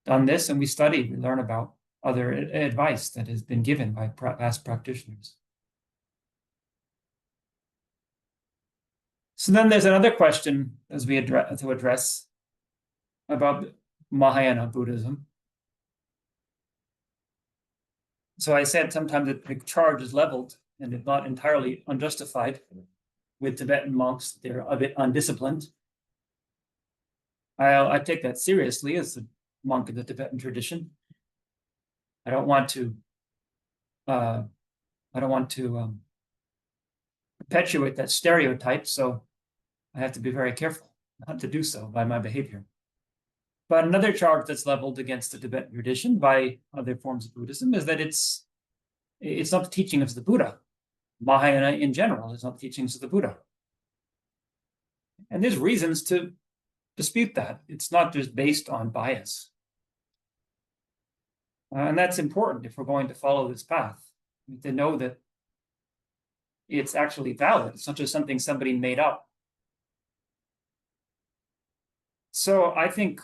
done this, and we study, we learn about other advice that has been given by past practitioners. So then there's another question as we address about Mahayana Buddhism. So I said sometimes that the charge is leveled and it's not entirely unjustified with Tibetan monks. They're a bit undisciplined. I take that seriously as a monk of the Tibetan tradition. I don't want to perpetuate that stereotype, so I have to be very careful not to do so by my behavior. But another charge that's leveled against the Tibetan tradition by other forms of Buddhism is that it's not the teachings of the Buddha. Mahayana in general is not the teachings of the Buddha. And there's reasons to dispute that. It's not just based on bias. And that's important if we're going to follow this path, to know that it's actually valid. It's not just something somebody made up. So I think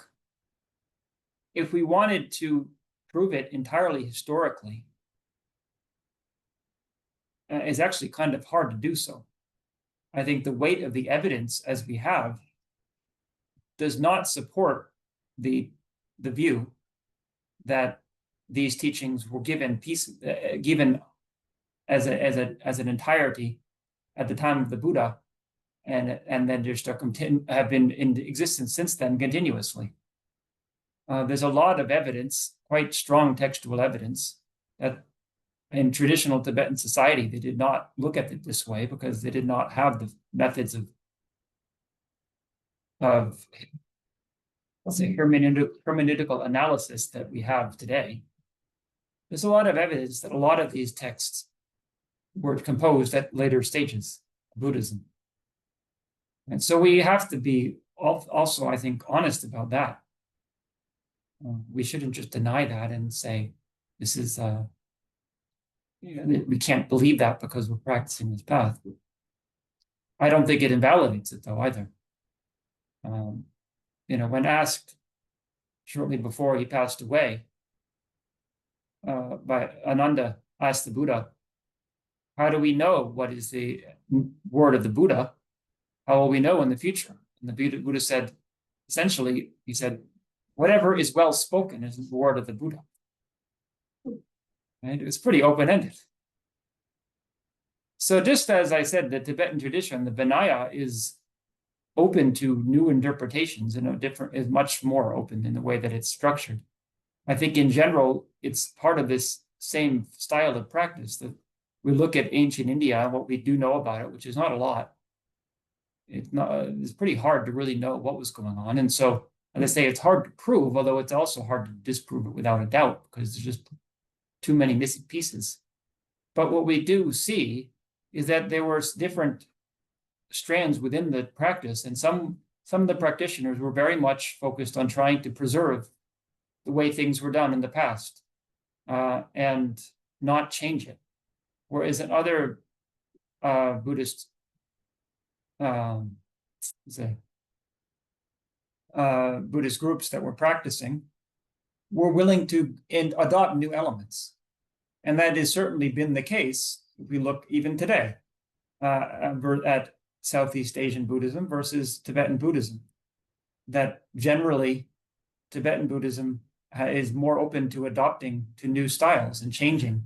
if we wanted to prove it entirely historically, it's actually kind of hard to do so. I think the weight of the evidence as we have does not support the view that these teachings were given as an entirety at the time of the Buddha, and then just have been in existence since then continuously. There's a lot of evidence, quite strong textual evidence, that in traditional Tibetan society, they did not look at it this way because they did not have the methods of let's say, hermeneutical analysis that we have today. There's a lot of evidence that a lot of these texts were composed at later stages of Buddhism. And so we have to be also, I think, honest about that. We shouldn't just deny that and say, this is, we can't believe that because we're practicing this path. I don't think it invalidates it, though, either. When asked shortly before he passed away, by Ananda asked the Buddha, how do we know what is the word of the Buddha? How will we know in the future? And the Buddha said, essentially, he said, whatever is well spoken is the word of the Buddha. And it was pretty open-ended. So just as I said, the Tibetan tradition, the Vinaya, is open to new interpretations and is much more open in the way that it's structured. I think in general, it's part of this same style of practice that we look at ancient India and what we do know about it, which is not a lot. It's pretty hard to really know what was going on. And so, as I say, it's hard to prove, although it's also hard to disprove it without a doubt because there's just too many missing pieces. But what we do see is that there were different strands within the practice, and some of the practitioners were very much focused on trying to preserve the way things were done in the past and not change it. Whereas in other Buddhist Buddhist groups that were practicing, were willing to adopt new elements. And that has certainly been the case if we look even today at Southeast Asian Buddhism versus Tibetan Buddhism. That generally Tibetan Buddhism is more open to adopting to new styles and changing,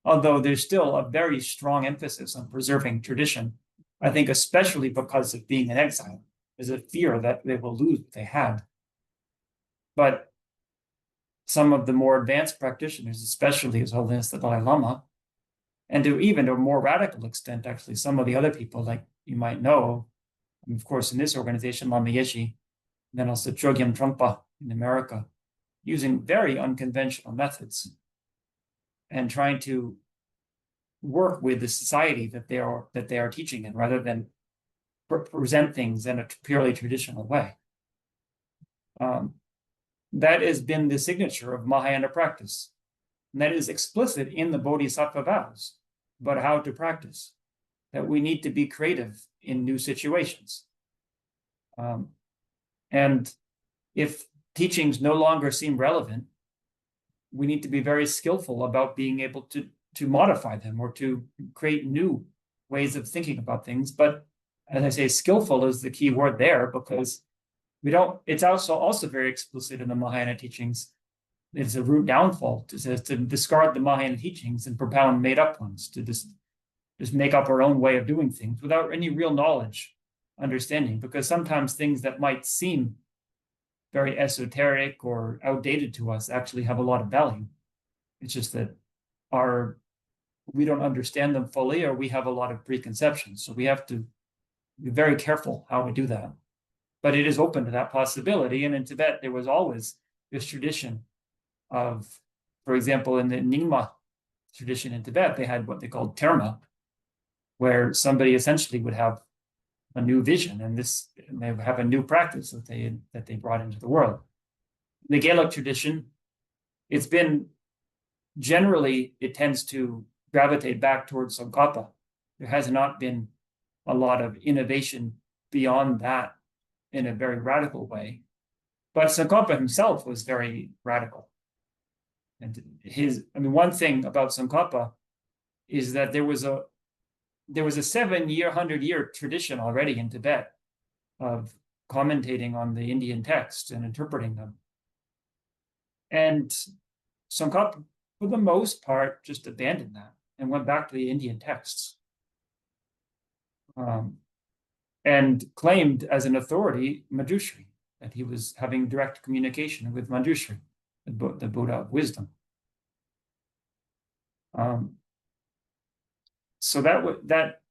although there's still a very strong emphasis on preserving tradition. I think especially because of being in exile, there's a fear that they will lose what they had. But some of the more advanced practitioners, especially His Holiness the Dalai Lama, and to even a more radical extent, actually, some of the other people, like you might know, of course, in this organization, Lama Yeshe, then also Chogyam Trungpa in America, using very unconventional methods and trying to work with the society that they are teaching in, rather than present things in a purely traditional way. That has been the signature of Mahayana practice. And that is explicit in the Bodhisattva vows about how to practice, that we need to be creative in new situations. And if teachings no longer seem relevant, we need to be very skillful about being able to modify them or to create new ways of thinking about things. But as I say, skillful is the key word there, because it's also very explicit in the Mahayana teachings. It's a root downfall to discard the Mahayana teachings and propound made-up ones, to just make up our own way of doing things without any real knowledge, understanding, because sometimes things that might seem very esoteric or outdated to us actually have a lot of value. It's just that we don't understand them fully, or we have a lot of preconceptions. So we have to be very careful how we do that. But it is open to that possibility. And in Tibet, there was always this tradition of, for example, in the Nyingma tradition in Tibet, they had what they called Dharma, where somebody essentially would have a new vision, and they have a new practice that they brought into the world. In the Gaelic tradition, it's been generally, it tends to gravitate back towards Tsongkhapa. There has not been a lot of innovation beyond that in a very radical way. But Tsongkhapa himself was very radical. And one thing about Tsongkhapa is that there was a 100-year tradition already in Tibet of commentating on the Indian texts and interpreting them. And Tsongkhapa, for the most part, just abandoned that and went back to the Indian texts. And claimed as an authority Manjushri, that he was having direct communication with Manjushri, the Buddha of wisdom. So that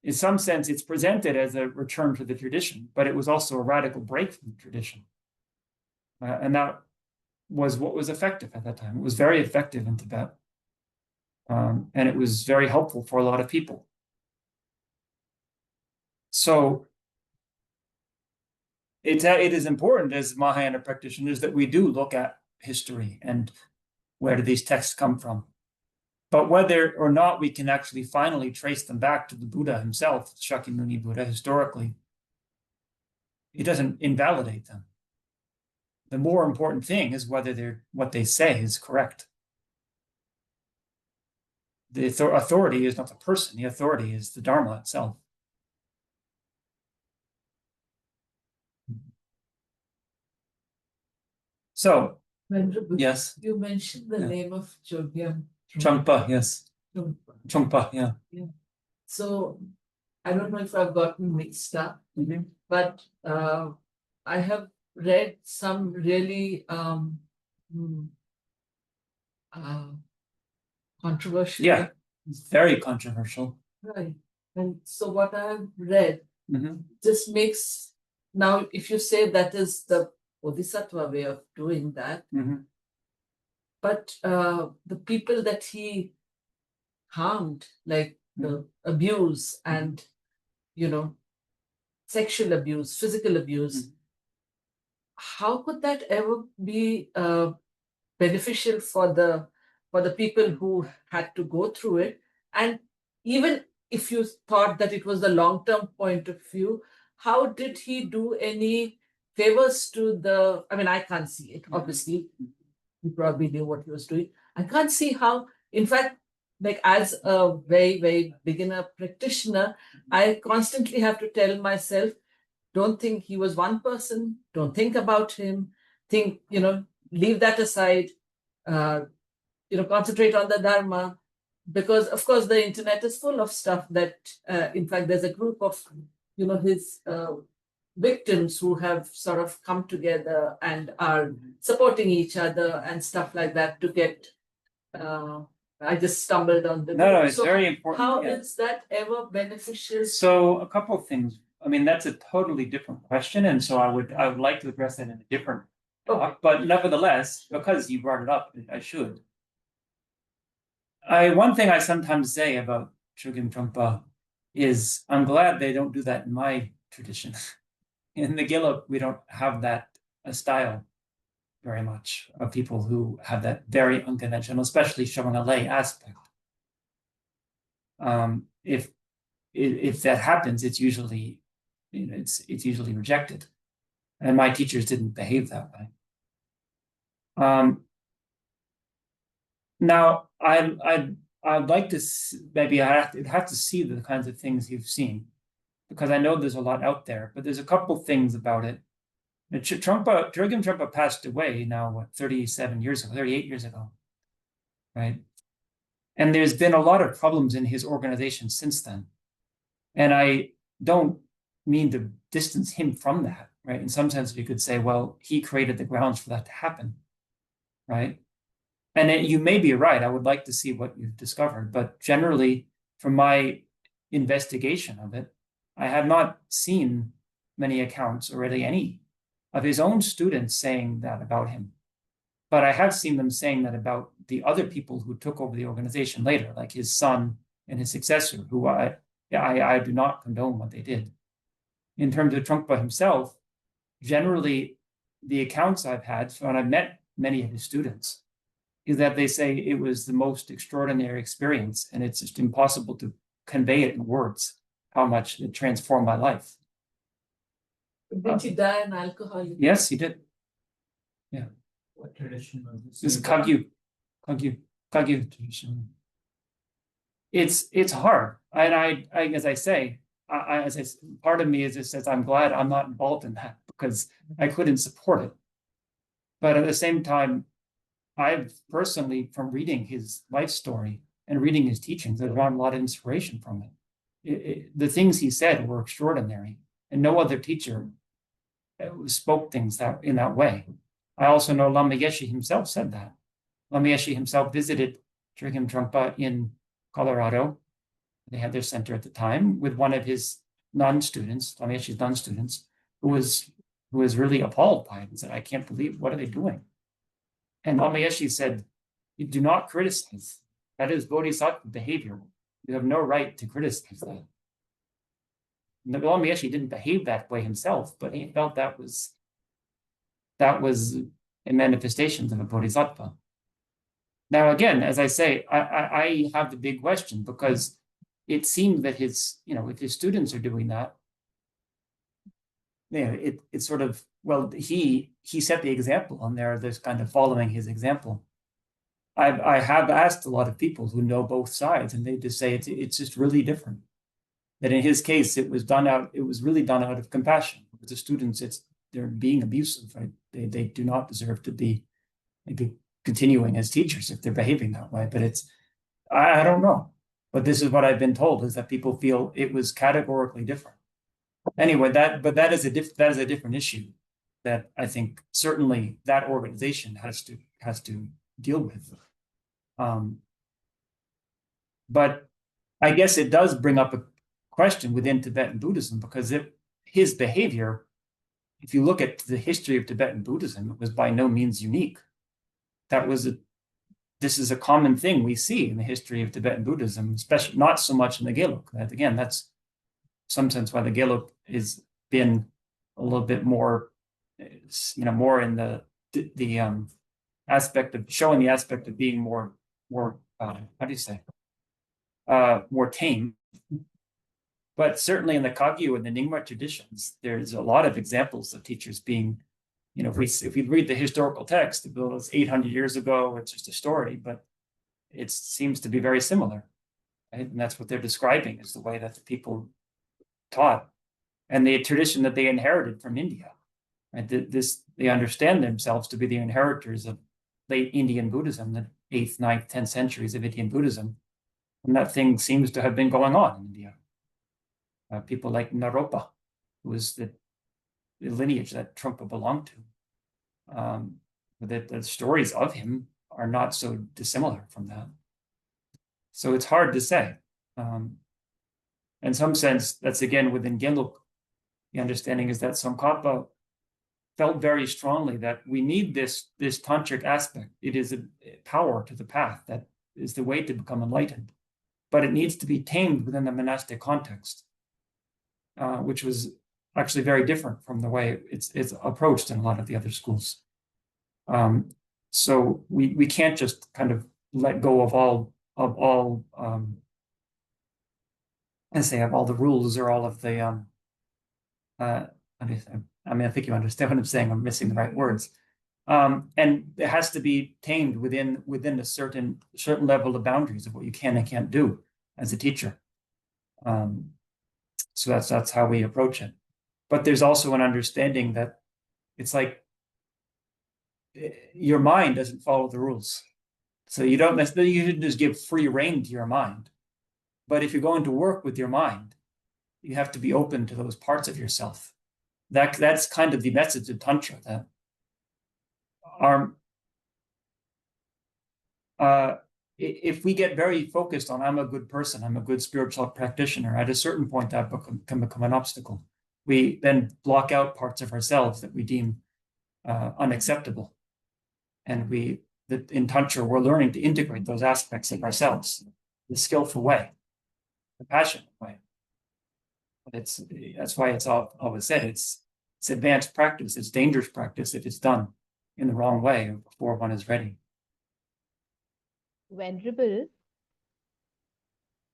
in some sense, it's presented as a return to the tradition, but it was also a radical break from the tradition. And that was what was effective at that time. It was very effective in Tibet. And it was very helpful for a lot of people. So it is important as Mahayana practitioners that we do look at history and where do these texts come from. But whether or not we can actually finally trace them back to the Buddha himself, Shakyamuni Buddha, historically, it doesn't invalidate them. The more important thing is whether what they say is correct. The authority is not the person, the authority is the Dharma itself. So, Venerable, yes. you mentioned the name of Chogyam Trungpa, yes. Trungpa. Trungpa, yeah. So I don't know if I've gotten mixed up, but I have read some really controversial. Yeah, it's very controversial. Right. And so what I've read just makes, now if you say that is the Bodhisattva way of doing that, but the people that he harmed, like the abuse and, sexual abuse, physical abuse, how could that ever be beneficial for the people who had to go through it? And even if you thought that it was the long-term point of view, how did he do any favors to the, I mean, I can't see it, obviously. He probably knew what he was doing. I can't see how, in fact, like as a very, very beginner practitioner, I constantly have to tell myself, don't think he was one person, don't think about him, think, leave that aside, concentrate on the Dharma. Because, of course, the internet is full of stuff that, in fact, there's a group of, his victims who have sort of come together and are supporting each other and stuff like that to get. I just stumbled on the. No, it's So very important. How yeah. is that ever beneficial? So a couple of things. I mean, that's a totally different question, and so I would like to address that in a different talk. But nevertheless, because you brought it up, I should. One thing I sometimes say about Chogyam Trungpa is I'm glad they don't do that in my tradition. In the Gelug, we don't have that style very much of people who have that very unconventional, especially showing a lay aspect. If that happens, it's usually, it's usually rejected, and my teachers didn't behave that way. Now, I'd like to maybe I'd have to see the kinds of things you've seen, because I know there's a lot out there, but there's a couple things about it. Chogyam Trungpa passed away now, what, 37 years ago, 38 years ago, right? And there's been a lot of problems in his organization since then. And I don't mean to distance him from that, right? In some sense, you could say, well, he created the grounds for that to happen, right? And you may be right. I would like to see what you've discovered. But generally, from my investigation of it, I have not seen many accounts, or really any, of his own students saying that about him. But I have seen them saying that about the other people who took over the organization later, like his son and his successor, who I do not condone what they did. In terms of Trungpa himself, generally, the accounts I've had, when I've met many of his students, is that they say it was the most extraordinary experience, and it's just impossible to convey it in words, how much it transformed my life. Did he die an alcoholic? Yes, he did. Yeah. What tradition was this? This is Kagyu tradition. It's hard, and I as I say, part of me is just says I'm glad I'm not involved in that, because I couldn't support it. But at the same time, I've personally, from reading his life story and reading his teachings, I've drawn a lot of inspiration from it. The things he said were extraordinary, and no other teacher spoke things in that way. I also know Lama Yeshe himself said that. Lama Yeshe himself visited Chogyam Trungpa in Colorado. They had their center at the time with one of his non-students, Lama Yeshe's non-students, who was really appalled by it and said, I can't believe, what are they doing? And Lama Yeshe said, you do not criticize. That is bodhisattva behavior. You have no right to criticize that. And Lama Yeshe didn't behave that way himself, but he felt that was a manifestation of a bodhisattva. Now, again, as I say, I have the big question, because it seems that if his students are doing that, it's sort of, well, he set the example, and there's kind of following his example. I have asked a lot of people who know both sides, and they just say it's just really different. That in his case, it was really done out of compassion. With the students, they're being abusive, right? They do not deserve to be maybe continuing as teachers if they're behaving that way. But I don't know. But this is what I've been told, is that people feel it was categorically different. Anyway, that is a different issue that I think certainly that organization has to deal with. But I guess it does bring up a question within Tibetan Buddhism, because his behavior, if you look at the history of Tibetan Buddhism, it was by no means unique. This is a common thing we see in the history of Tibetan Buddhism, especially not so much in the Gelug. Again, that's some sense why the Gelug has been a little bit more, more in the aspect of showing the aspect of being more how do you say, more tame. But certainly in the Kagyu and the Nyingma traditions, there's a lot of examples of teachers being, if we read the historical text, it was 800 years ago, it's just a story, but it seems to be very similar. Right? And that's what they're describing, is the way that the people taught and the tradition that they inherited from India. Right? They understand themselves to be the inheritors of late Indian Buddhism, the 8th, 9th, 10th centuries of Indian Buddhism. And that thing seems to have been going on in India. People like Naropa, who was the lineage that Trungpa belonged to. The stories of him are not so dissimilar from that. So it's hard to say. In some sense, that's again within Gelug. The understanding is that Tsongkhapa felt very strongly that we need this tantric aspect. It is a power to the path that is the way to become enlightened, but it needs to be tamed within the monastic context, which was actually very different from the way it's approached in a lot of the other schools. So we can't just kind of let go of all the rules or all of the I think you understand what I'm saying. I'm missing the right words. And it has to be tamed within a certain level of boundaries of what you can and can't do as a teacher. So that's how we approach it. But there's also an understanding that it's like your mind doesn't follow the rules. So you shouldn't just give free rein to your mind. But if you're going to work with your mind, you have to be open to those parts of yourself. That's kind of the message of Tantra, that if we get very focused on I'm a good person, I'm a good spiritual practitioner, at a certain point that can become an obstacle. We then block out parts of ourselves that we deem unacceptable. And in Tantra, we're learning to integrate those aspects of ourselves, the skillful way, the passionate way. That's why it's always said it's advanced practice, it's dangerous practice if it's done in the wrong way before one is ready. Venerable,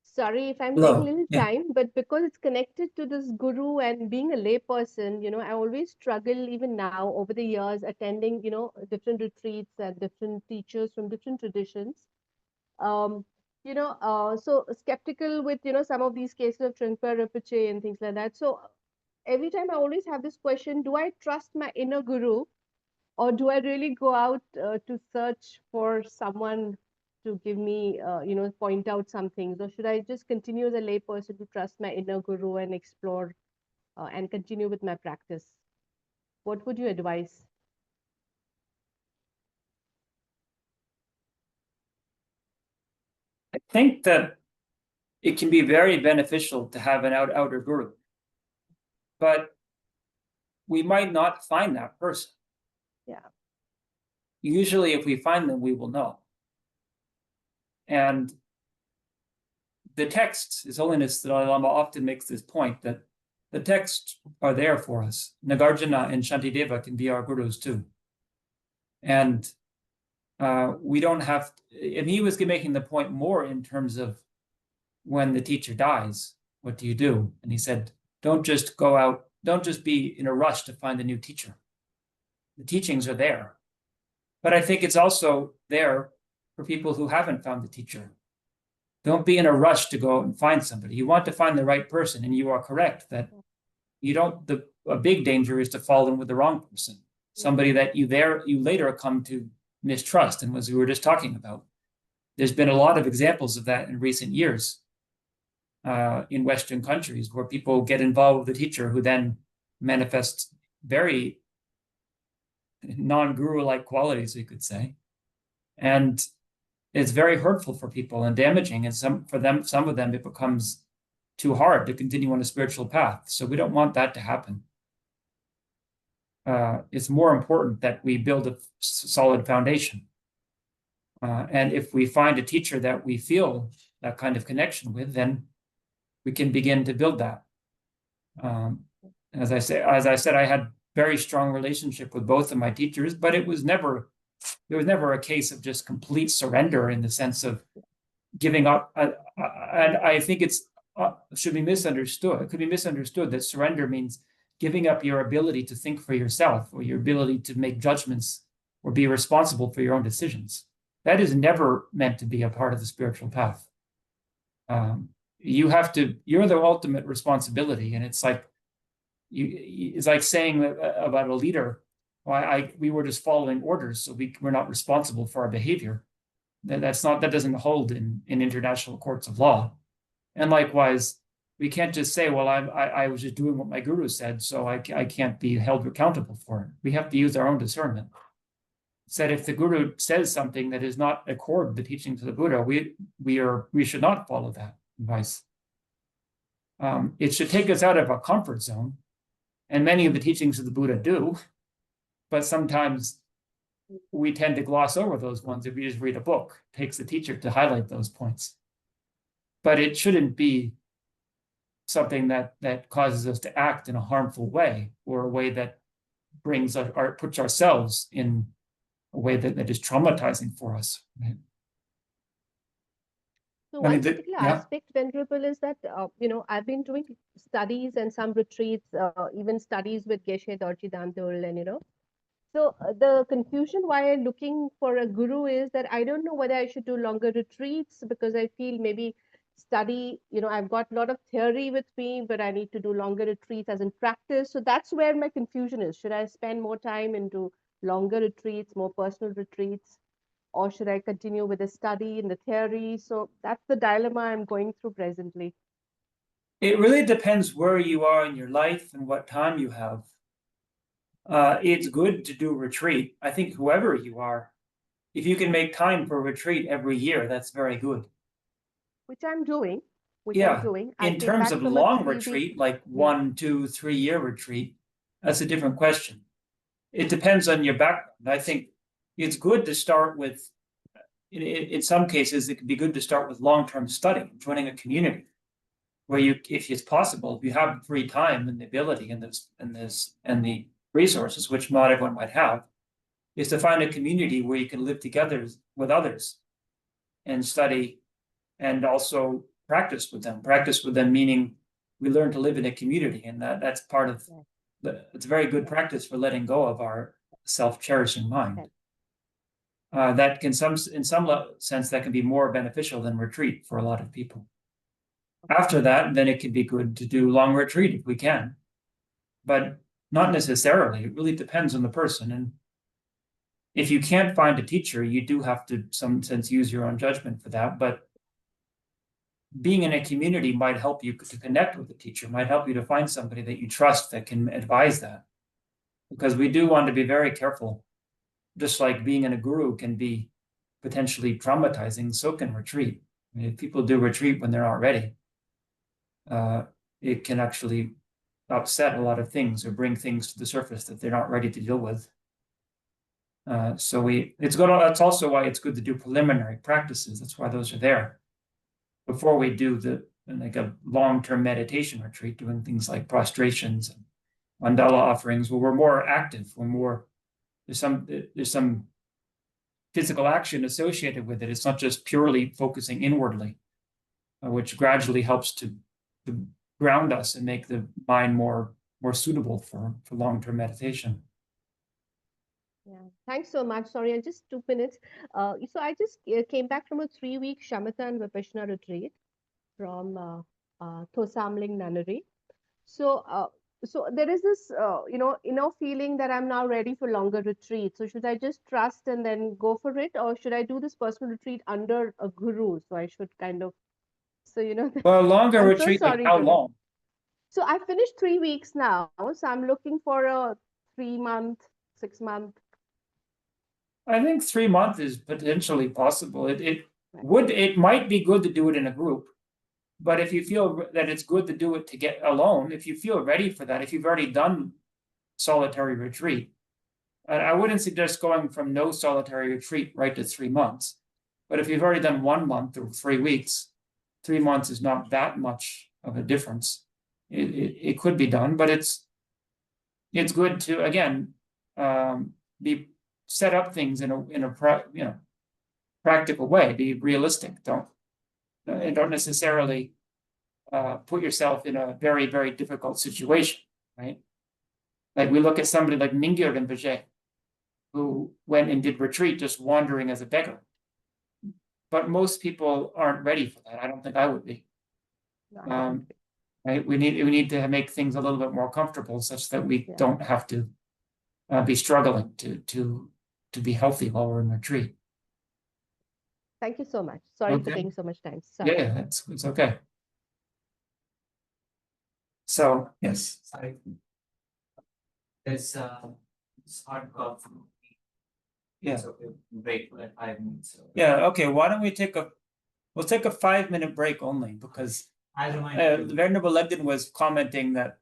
sorry if I'm Hello. taking a little Yeah. time, but because it's connected to this guru and being a lay person, I always struggle even now over the years attending, different retreats and different teachers from different traditions. So skeptical with, some of these cases of Trungpa Rinpoche and things like that. So every time I always have this question, do I trust my inner guru, or do I really go out to search for someone to give me, point out some things, or should I just continue as a lay person to trust my inner guru and explore and continue with my practice? What would you advise? I think that it can be very beneficial to have an outer guru, but we might not find that person. Yeah. Usually, if we find them, we will know. And the texts, His Holiness the Dalai Lama often makes this point that the texts are there for us. Nagarjuna and Shantideva can be our gurus too. And we don't have, and he was making the point more in terms of when the teacher dies, what do you do? And he said, don't just go out, don't just be in a rush to find a new teacher. The teachings are there. But I think it's also there for people who haven't found the teacher. Don't be in a rush to go and find somebody. You want to find the right person, and you are correct that a big danger is to fall in with the wrong person, somebody that you later come to mistrust, and as we were just talking about. There's been a lot of examples of that in recent years in Western countries where people get involved with a teacher who then manifests very non-guru-like qualities, we could say. And it's very hurtful for people and damaging. And some of them, it becomes too hard to continue on a spiritual path. So we don't want that to happen. It's more important that we build a solid foundation. And if we find a teacher that we feel that kind of connection with, then we can begin to build that. As I said, I had very strong relationship with both of my teachers, but there was never a case of just complete surrender in the sense of giving up. And I think it's should be misunderstood. It could be misunderstood that surrender means giving up your ability to think for yourself or your ability to make judgments or be responsible for your own decisions. That is never meant to be a part of the spiritual path. You're the ultimate responsibility. And it's like, it's like saying about a leader, we were just following orders, so we're not responsible for our behavior. That doesn't hold in international courts of law. And likewise, we can't just say, well, I was just doing what my guru said, so I can't be held accountable for it. We have to use our own discernment. Said if the guru says something that is not accord with the teachings of the Buddha, we should not follow that advice. It should take us out of our comfort zone, and many of the teachings of the Buddha do, but sometimes we tend to gloss over those ones if we just read a book. It takes the teacher to highlight those points. But it shouldn't be something that causes us to act in a harmful way, or a way that puts ourselves in a way that is traumatizing for us. Right? So I one mean, particular aspect, Venerable, is that, I've been doing studies and some retreats, even studies with Gache Dorji and, so the confusion why I'm looking for a guru is that I don't know whether I should do longer retreats, because I feel maybe study, I've got a lot of theory with me, but I need to do longer retreats as in practice. So that's where my confusion is. Should I spend more time into longer retreats, more personal retreats, or should I continue with the study and the theory? So that's the dilemma I'm going through presently. It really depends where you are in your life and what time you have. It's good to do retreat. I think whoever you are, if you can make time for a retreat every year, that's very good. Which I'm doing. In terms of long retreat, like 1, 2, 3 year retreat, that's a different question. It depends on your background. I think it's good to start with, in some cases, it can be good to start with long-term study, joining a community where if it's possible, if you have free time and the ability and the resources, which not everyone might have, is to find a community where you can live together with others and study and also practice with them. Practice with them meaning we learn to live in a community, and that's part of it's a very good practice for letting go of our self-cherishing mind. That can in some sense that can be more beneficial than retreat for a lot of people. After that, then it can be good to do long retreat if we can, but not necessarily. It really depends on the person. And if you can't find a teacher, you do have to, some sense, use your own judgment for that. But being in a community might help you to connect with a teacher, might help you to find somebody that you trust that can advise that. Because we do want to be very careful. Just like being in a guru can be potentially traumatizing, so can retreat. I mean, if people do retreat when they're not ready, it can actually upset a lot of things or bring things to the surface that they're not ready to deal with. That's also why it's good to do preliminary practices. That's why those are there. Before we do like a long-term meditation retreat, doing things like prostrations and mandala offerings, where we're more active, there's some physical action associated with it. It's not just purely focusing inwardly, which gradually helps to ground us and make the mind more suitable for long-term meditation. Yeah, thanks so much. Sorry, just 2 minutes. So I just came back from a 3-week Shamatha and Vipassana retreat from Choe Khor Sum Ling nunnery. So there is this, feeling that I'm now ready for longer retreat. So should I just trust and then go for it, or should I do this personal retreat under a guru? So I should kind of, Well, longer I'm retreat, so like sorry how to long? So I finished 3 weeks now. So I'm looking for a 3-month, 6-month. I think 3 months is potentially possible. It might be good to do it in a group, but if you feel that it's good to do it to get alone, if you feel ready for that, if you've already done solitary retreat, I wouldn't suggest going from no solitary retreat right to 3 months. But if you've already done 1 month or 3 weeks, 3 months is not that much of a difference. It could be done, but it's good to again be set up things in a practical way. Be realistic. Don't necessarily put yourself in a very, very difficult situation, right? Like we look at somebody like Mingyur Rinpoche, who went and did retreat just wandering as a beggar. But most people aren't ready for that. I don't think I would be. Right? We need to make things a little bit more comfortable such that we don't have to be struggling to be healthy while we're in retreat. Thank you so much. Sorry for Okay. taking so much time. Sorry. Yeah, it's okay. So yes. Sorry. There's this hard call from Yeah. so we'll break for like 5 minutes. So Yeah, okay. Why don't we we'll take a 5-minute break only because I remind you. Venerable Legdon was commenting that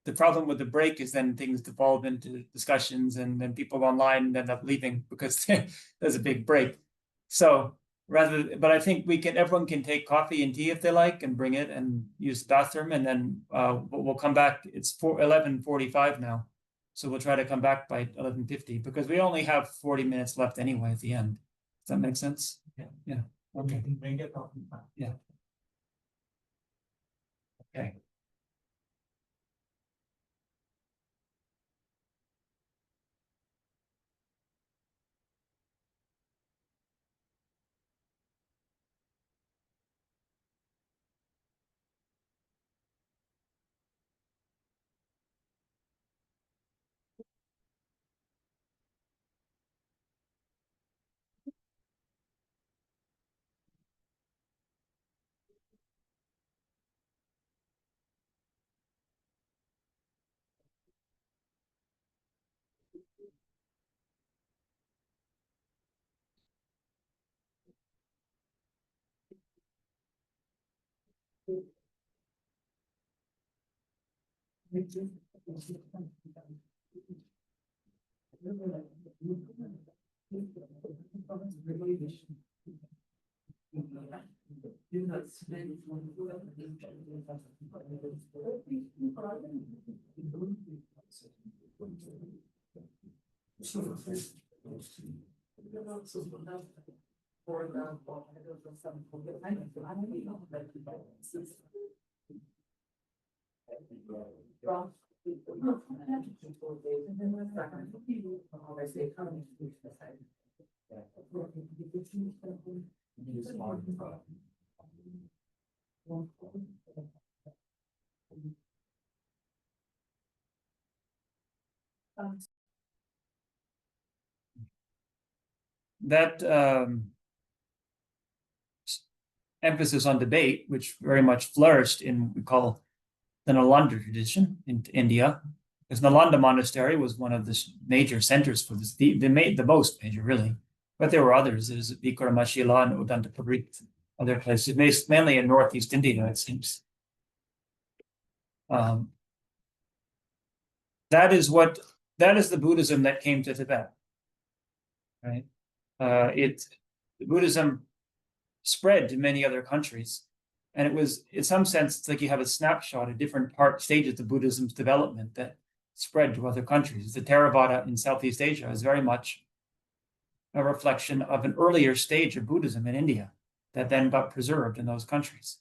the problem with the break is then things devolve into discussions and then people online end up leaving because there's a big break. So but I think everyone can take coffee and tea if they like and bring it and use the bathroom and then we'll come back. It's 11:45 now. So we'll try to come back by 11:50 because we only have 40 minutes left anyway at the end. Does that make sense? Yeah. Okay. You can bring your coffee. Yeah. Okay. That emphasis on debate, which very much flourished in we call the Nalanda tradition in India, because Nalanda Monastery was one of the major centers for this, the most major really, but there were others. There's Vikramashila and Udantapuri, other places, mainly in Northeast India, it seems. That is the Buddhism that came to Tibet, right? Buddhism spread to many other countries, and it was, in some sense, it's like you have a snapshot of different stages of Buddhism's development that spread to other countries. The Theravada in Southeast Asia is very much a reflection of an earlier stage of Buddhism in India that then got preserved in those countries.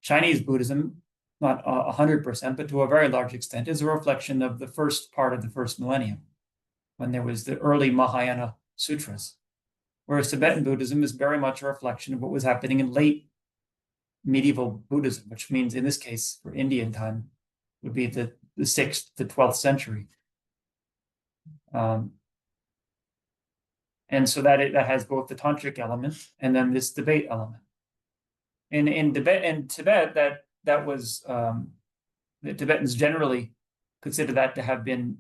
Chinese Buddhism, not 100%, but to a very large extent, is a reflection of the first part of the first millennium, when there was the early Mahayana sutras. Whereas Tibetan Buddhism is very much a reflection of what was happening in late medieval Buddhism, which means in this case, for Indian time, would be the 6th to 12th century. And so that has both the tantric element and then this debate element. And in Tibet, that was the Tibetans generally consider that to have been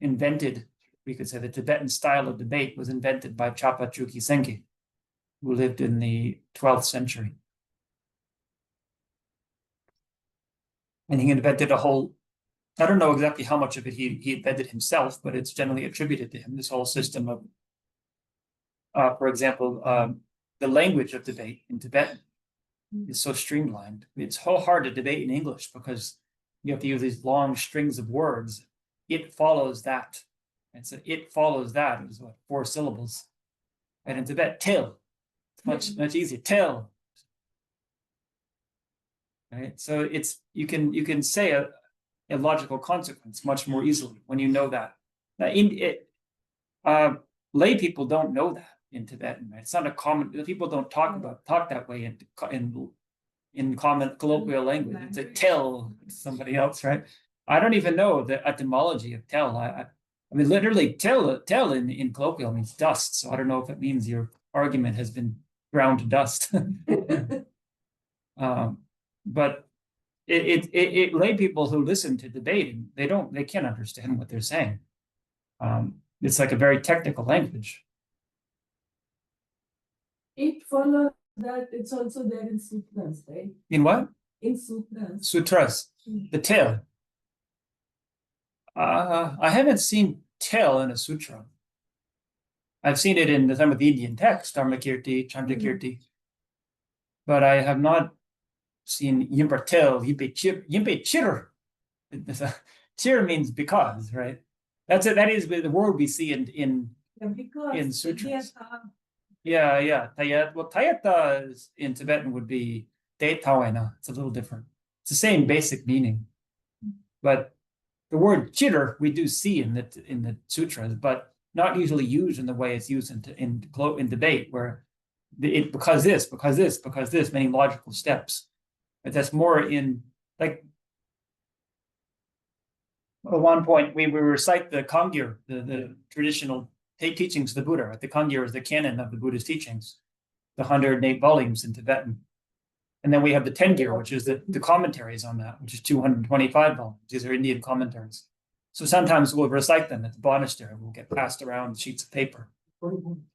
invented. We could say the Tibetan style of debate was invented by Chapa Chukyi Senki, who lived in the 12th century. And he invented a whole, I don't know exactly how much of it he invented himself, but it's generally attributed to him, this whole system of, for example, the language of debate in Tibetan is so streamlined. It's so hard to debate in English because you have to use these long strings of words. It follows that. And so it follows that is what, 4 syllables. And in Tibet, till. It's much easier. Till. right? So it's you can say a logical consequence much more easily when you know that. Now, lay people don't know that in Tibetan. Right? It's not a common. People don't talk that way in common colloquial language. It's a tell somebody else, right? I don't even know the etymology of tell. I mean, literally, tell in colloquial means dust. So I don't know if it means your argument has been ground to dust. But lay people who listen to debating, they can't understand what they're saying. It's like a very technical language. It follows that it's also there in sutras, right? In what? In sutras. Sutras. The tell. I haven't seen tell in a sutra. I've seen it in some of the Indian texts, Dharmakirti, Chandrakirti, but I have not seen yimpa tell, yimpe chir. Chir means because, right? That's it. That is the word we see in Because sutras. Tayata, Yeah. Tayat. Well, tayata in Tibetan would be de tawena. It's a little different. It's the same basic meaning, but the word chitter we do see in the sutras, but not usually used in the way it's used in debate, where because this, many logical steps. But that's more in like at one point we recite the Kangyur, the traditional teachings of the Buddha. The Kangyur is the canon of the Buddhist teachings, the 108 volumes in Tibetan. And then we have the Tengyur, which is the commentaries on that, which is 225 volumes. These are Indian commentaries. So sometimes we'll recite them at the monastery. We'll get passed around sheets of paper.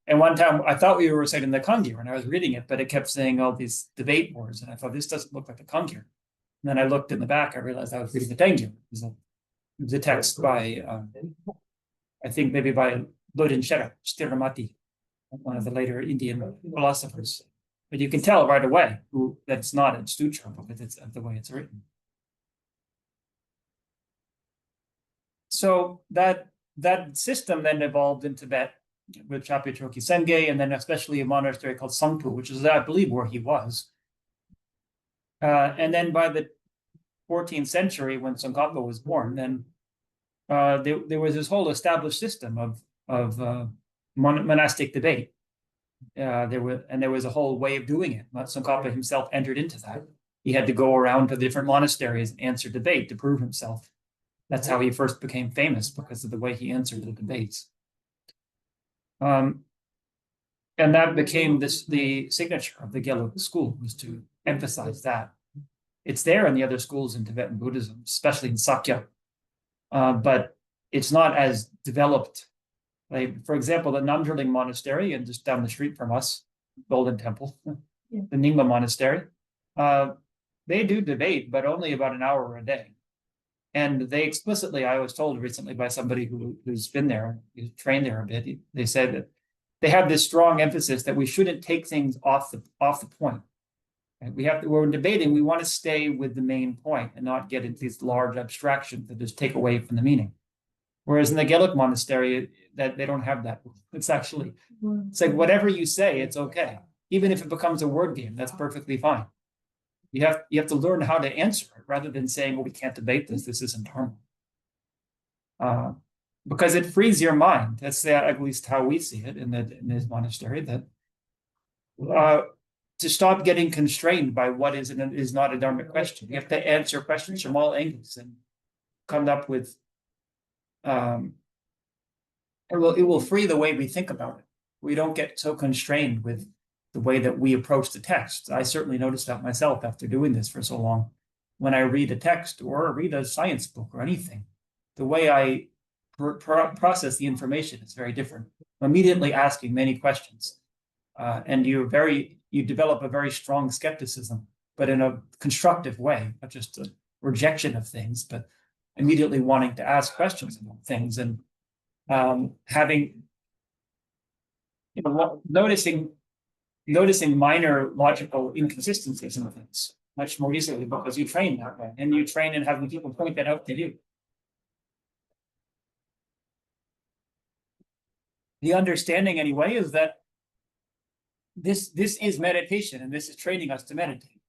And one time I thought we were reciting the Kangyur and I was reading it, but it kept saying all these debate words. And I thought, this doesn't look like the Kangyur. And then I looked in the back, I realized I was reading the Tengyur. It was a text by, I think maybe by Lodin Stiramati, one of the later Indian philosophers. But you can tell right away that's not a sutra because it's the way it's written. So that system then evolved in Tibet with Chapya Choki Senge, and then especially a monastery called Sangpu, which is, I believe, where he was. And then by the 14th century, when Tsongkhapa was born, then there was this whole established system of monastic debate. There was a whole way of doing it. Tsongkhapa himself entered into that. He had to go around to the different monasteries and answer debate to prove himself. That's how he first became famous, because of the way he answered the debates. And that became the signature of the Gelug school, was to emphasize that. It's there in the other schools in Tibetan Buddhism, especially in Sakya, but it's not as developed. Like, for example, the Namdrling Monastery, and just down the street from us, Golden Temple, the Nyingma Monastery, they do debate, but only about an hour a day. And they explicitly, I was told recently by somebody who's been there, who's trained there a bit, they said that they have this strong emphasis that we shouldn't take things off the point. And when debating, we want to stay with the main point and not get into these large abstractions that just take away from the meaning. Whereas in the Gelug Monastery, that they don't have that. It's like whatever you say, it's okay. Even if it becomes a word game, that's perfectly fine. You have to learn how to answer it rather than saying, well, we can't debate this. This isn't Dharma. Because it frees your mind. That's at least how we see it in this monastery, that to stop getting constrained by what is not a Dharmic question. You have to answer questions from all angles and come up with it will free the way we think about it. We don't get so constrained with the way that we approach the text. I certainly noticed that myself after doing this for so long. When I read a text or read a science book or anything, the way I process the information is very different. I'm immediately asking many questions, and you develop a very strong skepticism, but in a constructive way, not just a rejection of things, but immediately wanting to ask questions about things and noticing minor logical inconsistencies in things much more easily because you train that way, and you train in having people point that out to you. The understanding, anyway, is that this is meditation, and this is training us to meditate.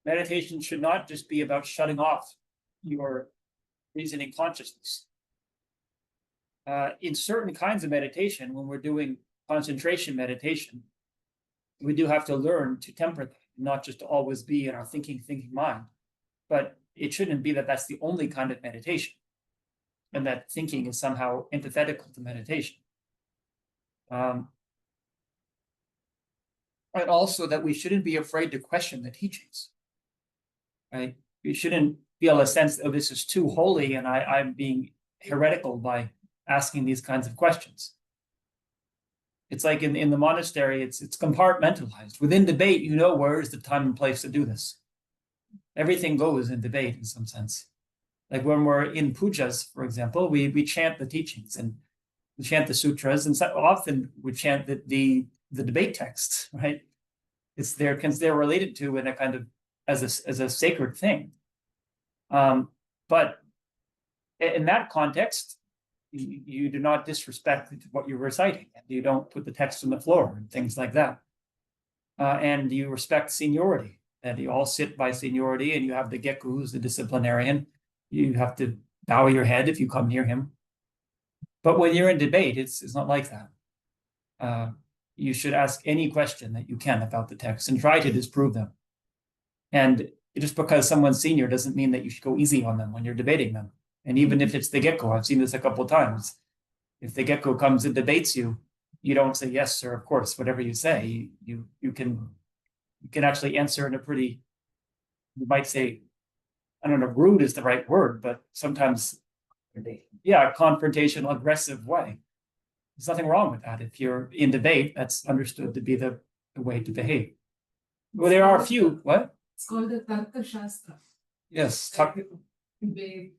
meditation should not just be about shutting off your reasoning consciousness. In certain kinds of meditation, when we're doing concentration meditation, we do have to learn to temper that, not just to always be in our thinking mind. But it shouldn't be that that's the only kind of meditation, and that thinking is somehow antithetical to meditation. And also that we shouldn't be afraid to question the teachings, right? We shouldn't feel a sense of this is too holy and I'm being heretical by asking these kinds of questions. It's like in the monastery, it's compartmentalized. Within debate, you know where is the time and place to do this. Everything goes in debate in some sense. Like when we're in pujas, for example, we chant the teachings and we chant the sutras, and so often we chant the debate texts, right? It's there because they're related to in a kind of as a sacred thing. But in that context, you do not disrespect what you're reciting, and you don't put the text on the floor and things like that. And you respect seniority, and you all sit by seniority, and you have the Geku, who's the disciplinarian. You have to bow your head if you come near him. But when you're in debate, it's not like that. You should ask any question that you can about the text and try to disprove them. And just because someone's senior doesn't mean that you should go easy on them when you're debating them. And even if it's the Geku, I've seen this a couple of times. If the Geku comes and debates you, you don't say, yes, sir, of course, whatever you say. You can actually answer in a pretty, you might say, I don't know, rude is the right word, but sometimes, yeah, confrontational, aggressive way. There's nothing wrong with that. If you're in debate, that's understood to be the way to behave. Well, there are a few, what? It's called the Tarka Shastra. Yes, Debate.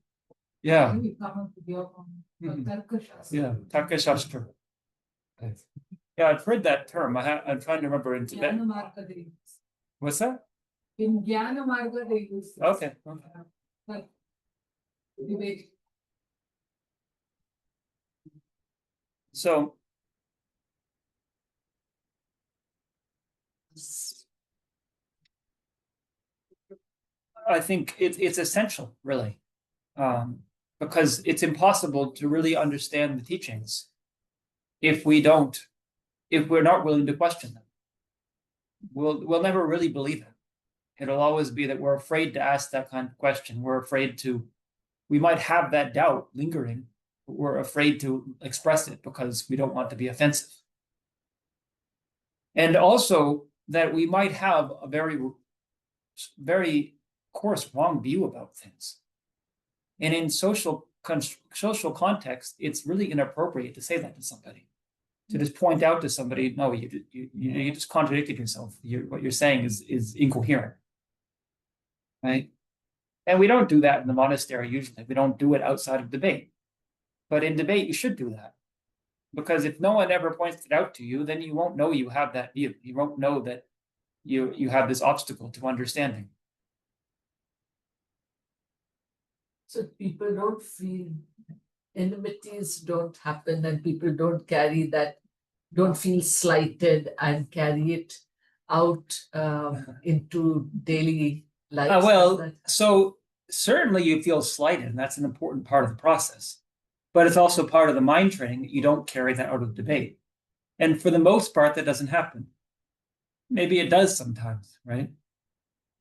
yeah. We come up with your own. Mhm. Tarka Shastra. Yeah, Taka Shastra. Yeah, I've heard that term. I'm trying to remember in Tibet. Jnana Marga they use. What's that? In Jnana Marga they use. this. Okay. But debate. So I think it's essential, really, because it's impossible to really understand the teachings if we're not willing to question them. We'll never really believe it. It'll always be that we're afraid to ask that kind of question. We might have that doubt lingering, but we're afraid to express it because we don't want to be offensive. And also that we might have a very, very coarse, wrong view about things. And in social context, it's really inappropriate to say that to somebody. To just point out to somebody, no, you just contradicted yourself. What you're saying is incoherent, right? And we don't do that in the monastery usually. We don't do it outside of debate. But in debate, you should do that. Because if no one ever points it out to you, then you won't know you have that view. You won't know that you have this obstacle to understanding. So people don't feel enmities don't happen, and people don't carry that, don't feel slighted and carry it out into daily life. Well, so certainly you feel slighted, and that's an important part of the process. But it's also part of the mind training that you don't carry that out of debate. And for the most part, that doesn't happen. Maybe it does sometimes, right?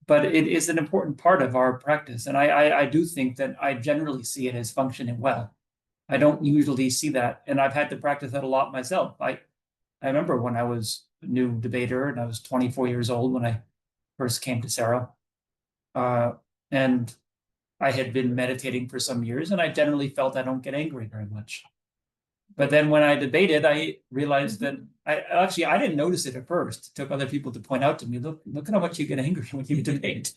But it is an important part of our practice. And I do think that I generally see it as functioning well. I don't usually see that. And I've had to practice that a lot myself. I remember when I was a new debater and I was 24 years old when I first came to Sarah. And I had been meditating for some years, and I generally felt I don't get angry very much. But then when I debated, I realized that I didn't notice it at first. It took other people to point out to me, look at how much you get angry when you debate.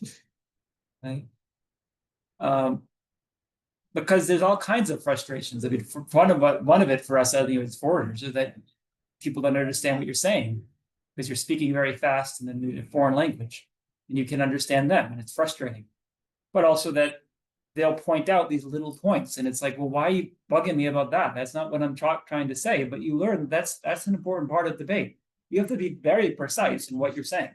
Right? Because there's all kinds of frustrations. I mean, one of it for us as foreigners is that people don't understand what you're saying because you're speaking very fast in a foreign language, and you can understand them, and it's frustrating. But also that they'll point out these little points, and it's like, well, why are you bugging me about that? That's not what I'm trying to say. But you learn that's an important part of debate. You have to be very precise in what you're saying.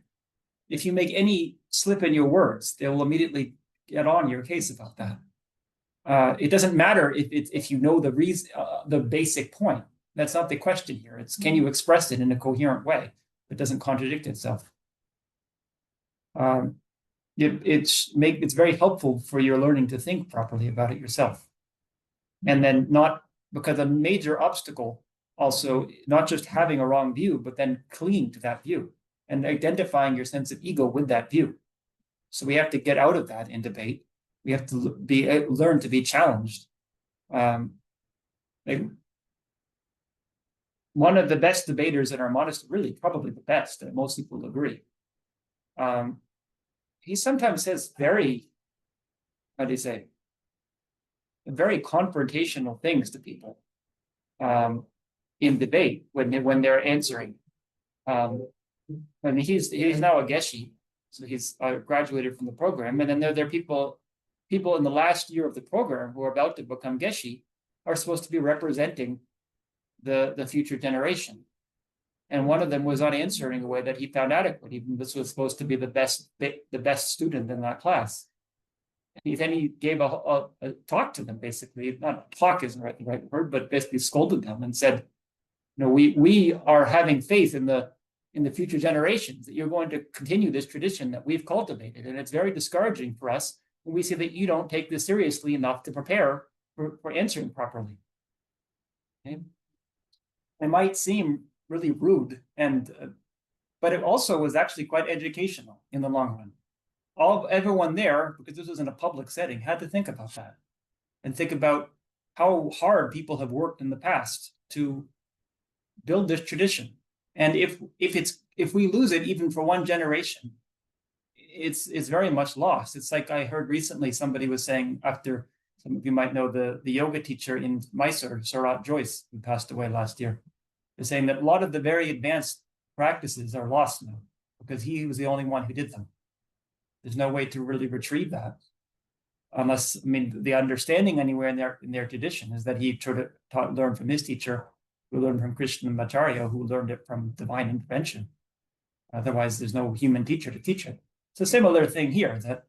If you make any slip in your words, they will immediately get on your case about that. It doesn't matter if you know the reason, the basic point. That's not the question here. It's can you express it in a coherent way that doesn't contradict itself. It's very helpful for your learning to think properly about it yourself, and then not because a major obstacle also not just having a wrong view, but then clinging to that view and identifying your sense of ego with that view. So we have to get out of that in debate. We have to learn to be challenged. Like one of the best debaters in our monastery, really probably the best, and most people agree. He sometimes says very, how do you say, very confrontational things to people in debate when they're answering. And he's now a Gache, so he's graduated from the program, and then there are people in the last year of the program who are about to become Gache are supposed to be representing the future generation. And one of them was not answering in a way that he found adequate. Even this was supposed to be the best student in that class. Then he gave a talk to them, basically. Not talk isn't the right word, but basically scolded them and said, we are having faith in the future generations that you're going to continue this tradition that we've cultivated. And it's very discouraging for us when we see that you don't take this seriously enough to prepare for answering properly. Okay? It might seem really rude, but it also was actually quite educational in the long run. Everyone there, because this was in a public setting, had to think about that and think about how hard people have worked in the past to build this tradition. And if we lose it even for one generation, it's very much lost. It's like I heard recently somebody was saying, after some of you might know the yoga teacher in Mysore, Sarat Joyce, who passed away last year, is saying that a lot of the very advanced practices are lost now because he was the only one who did them. There's no way to really retrieve that, unless, I mean, the understanding anywhere in their tradition is that he learned from his teacher, who learned from Krishnamacharya, who learned it from divine intervention. Otherwise, there's no human teacher to teach it. It's a similar thing here, that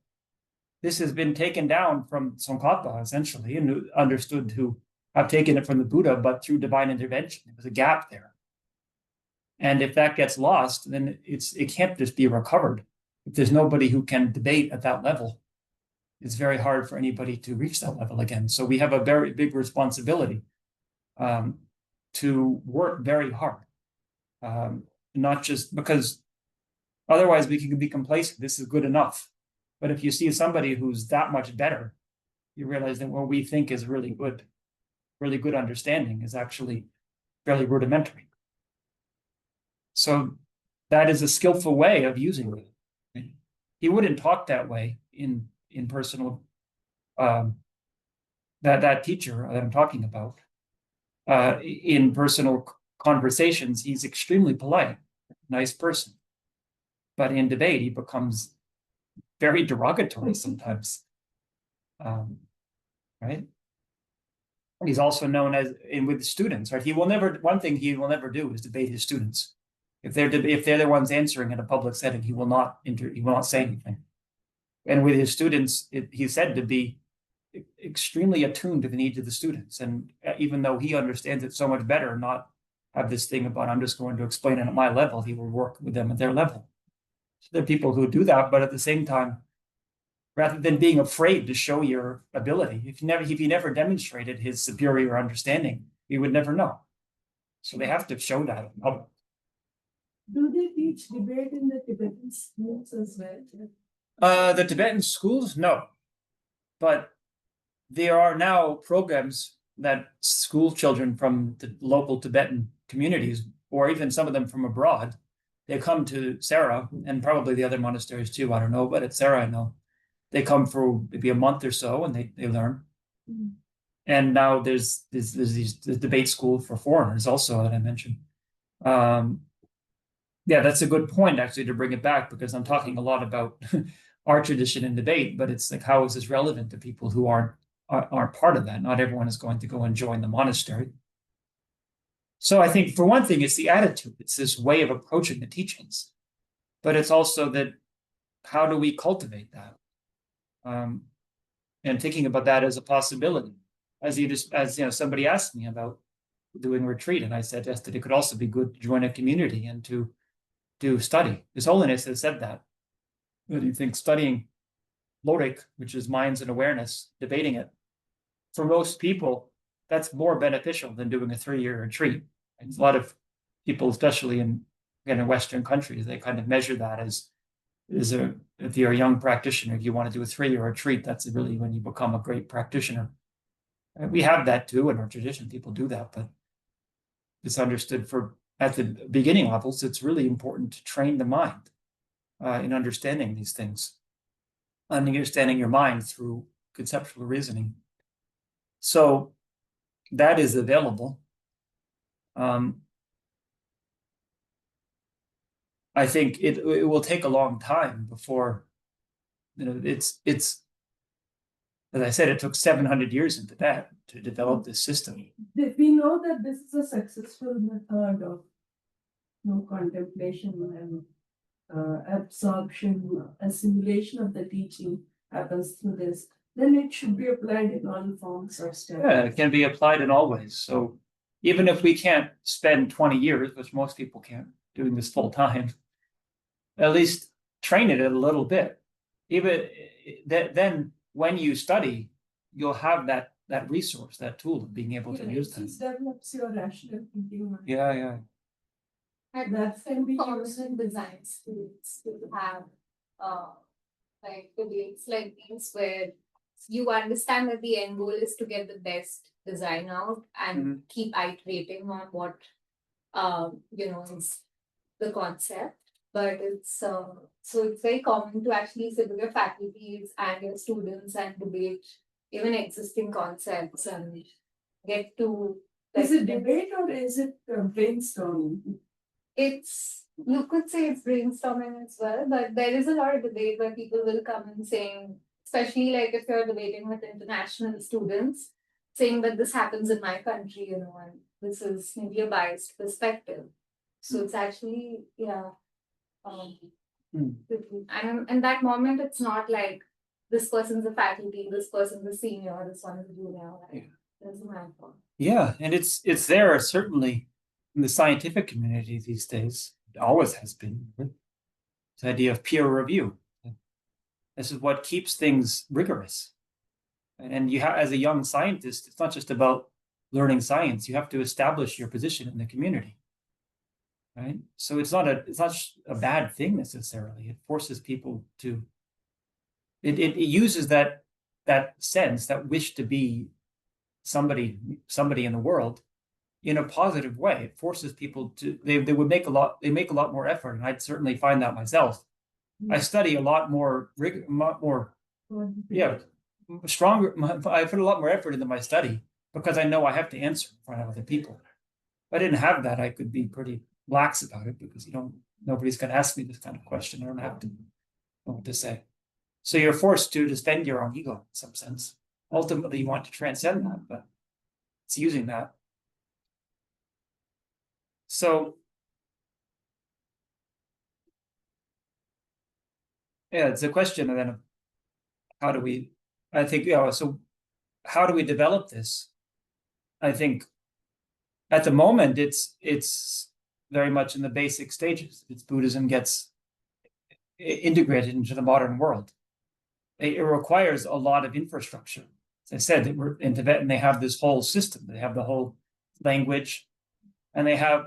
this has been taken down from Tsongkhapa, essentially, and understood to have taken it from the Buddha, but through divine intervention. There was a gap there. And if that gets lost, then it can't just be recovered. If there's nobody who can debate at that level, it's very hard for anybody to reach that level again. So we have a very big responsibility to work very hard, not just because otherwise we can be complacent. This is good enough. But if you see somebody who's that much better, you realize that what we think is really good understanding is actually fairly rudimentary. So that is a skillful way of using it. He wouldn't talk that way in personal, that teacher that I'm talking about, in personal conversations, he's extremely polite, nice person. But in debate, he becomes very derogatory sometimes, right? He's also known as with students, right? One thing he will never do is debate his students. If they're the ones answering in a public setting, he will not say anything. And with his students, he's said to be extremely attuned to the needs of the students. And even though he understands it so much better, not have this thing about I'm just going to explain it at my level, he will work with them at their level. So there are people who do that, but at the same time, rather than being afraid to show your ability, if he never demonstrated his superior understanding, we would never know. So they have to show that in public. Do they teach debate in the Tibetan schools as well? The Tibetan schools, no. But there are now programs that school children from the local Tibetan communities, or even some of them from abroad, they come to Sarah, and probably the other monasteries too, I don't know, but at Sarah I know. They come for maybe a month or so and they learn. Mm-hmm. And now there's this debate school for foreigners also that I mentioned. Yeah, that's a good point actually to bring it back, because I'm talking a lot about our tradition in debate, but it's like, how is this relevant to people who aren't part of that? Not everyone is going to go and join the monastery. So I think for one thing, it's the attitude. It's this way of approaching the teachings. But it's also that how do we cultivate that? And thinking about that as a possibility. As you know, somebody asked me about doing retreat, and I said yes, that it could also be good to join a community and to do study. His Holiness has said that. But you think studying Lorik, which is minds and awareness, debating it, for most people, that's more beneficial than doing a 3-year retreat. And a lot of people, especially in Western countries, they kind of measure that as if you're a young practitioner, if you want to do a 3-year retreat, that's really when you become a great practitioner. And we have that too in our tradition. People do that, but it's understood at the beginning levels, it's really important to train the mind in understanding these things, understanding your mind through conceptual reasoning. So that is available. I think it will take a long time before, it's as I said, it took 700 years in Tibet to develop this system. We know that this is a successful method of contemplation and absorption, assimilation of the teaching happens through this. Then it should be applied in all forms of study. Yeah, it can be applied in all ways. So even if we can't spend 20 years, which most people can't, doing this full time, at least train it a little bit. Even then, when you study, you'll have that resource, that tool of being able to use It that. develops your rational thinking. Yeah. And that can be used Common design students to have like debates like these where you understand that the end goal is to get the best design out and keep iterating on what is the concept. But it's so it's very common to actually sit with your faculties and your students and debate even existing concepts and get to. Is it debate or is it brainstorming? You could say it's brainstorming as well, but there is a lot of debate where people will come and saying, especially like if you're debating with international students, saying that this happens in my country, and this is maybe a biased perspective. So it's actually, and in that moment, it's not like this person's a faculty, this person's a senior, this one is a junior. There's a matter. Yeah, and it's there certainly in the scientific community these days. It always has been. This idea of peer review. This is what keeps things rigorous. And you have, as a young scientist, it's not just about learning science. You have to establish your position in the community, right? So it's not a bad thing necessarily. It forces people to. It uses that sense, that wish to be somebody in the world, in a positive way. It forces people to. They would make a lot. They make a lot more effort, and I'd certainly find that myself. I study a lot more, stronger. I put a lot more effort into my study because I know I have to answer in front of other people. If I didn't have that, I could be pretty lax about it because nobody's going to ask me this kind of question. I don't have to know what to say. So you're forced to defend your own ego in some sense. Ultimately, you want to transcend that, but it's using that. So, yeah, it's a question then of how do we, I think, so how do we develop this? I think at the moment, it's very much in the basic stages. It's Buddhism gets integrated into the modern world. It requires a lot of infrastructure. As I said, we're in Tibet and they have this whole system. They have the whole language, and they have,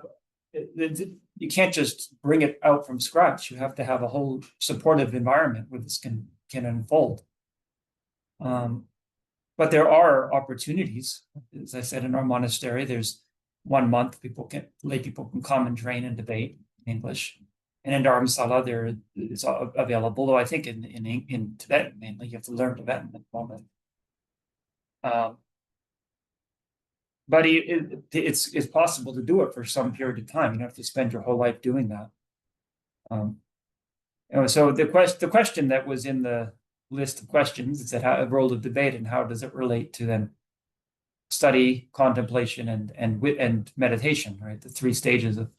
you can't just bring it out from scratch. You have to have a whole supportive environment where this can unfold. But there are opportunities. As I said, in our monastery, there's 1 month lay people can come and train and debate in English. And in Dharamsala, it's available, though I think in Tibet mainly, you have to learn Tibetan at the moment. But it's possible to do it for some period of time. You don't have to spend your whole life doing that. So the question that was in the list of questions, it said how a role of debate and how does it relate to then study, contemplation, and meditation, right? The 3 stages of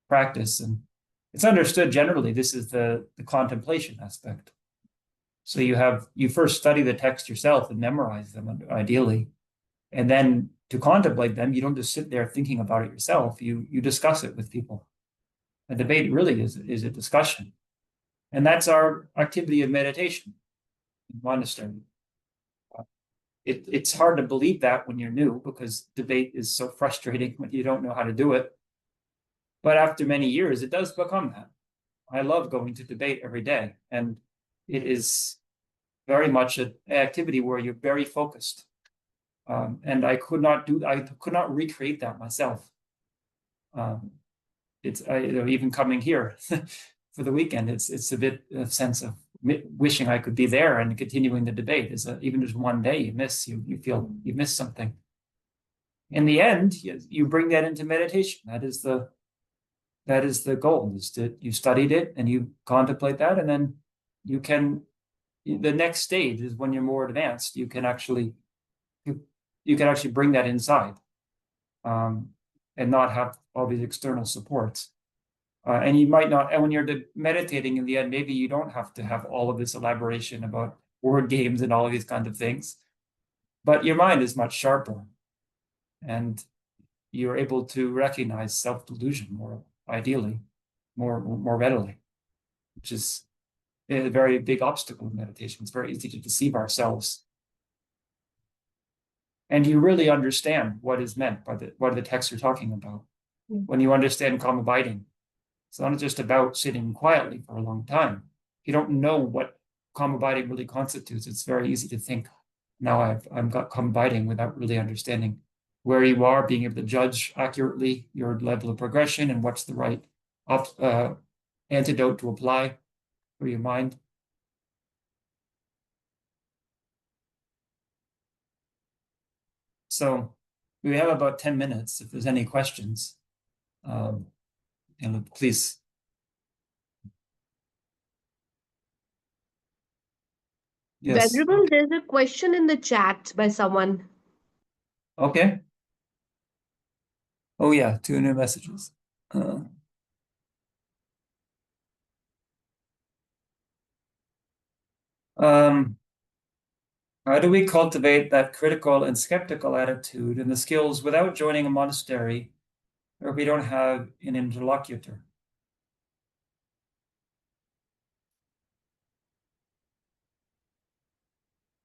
practice. And it's understood generally this is the contemplation aspect. So you first study the text yourself and memorize them ideally, and then to contemplate them, you don't just sit there thinking about it yourself. You discuss it with people. A debate really is a discussion, and that's our activity of meditation in monastery. It's hard to believe that when you're new, because debate is so frustrating when you don't know how to do it. But after many years, it does become that. I love going to debate every day, and it is very much an activity where you're very focused. And I could not recreate that myself. Even coming here for the weekend, it's a bit a sense of wishing I could be there and continuing the debate. Even just one day you feel you miss something. In the end, you bring that into meditation. That is the goal, is that you studied it and you contemplate that, and then the next stage is when you're more advanced, you can actually bring that inside, and not have all these external supports. And you might not, and when you're meditating in the end, maybe you don't have to have all of this elaboration about word games and all of these kinds of things, but your mind is much sharper, and you're able to recognize self-delusion more ideally, more readily, which is a very big obstacle in meditation. It's very easy to deceive ourselves. And you really understand what is meant by what the texts are talking about. When you understand calm abiding, it's not just about sitting quietly for a long time. If you don't know what calm abiding really constitutes, it's very easy to think, now I've got calm abiding, without really understanding where you are, being able to judge accurately your level of progression and what's the right antidote to apply for your mind. So we have about 10 minutes if there's any questions. And please. Yes. Venerable, there's a question in the chat by someone. Okay. Oh yeah, 2 new messages. How do we cultivate that critical and skeptical attitude and the skills without joining a monastery where we don't have an interlocutor?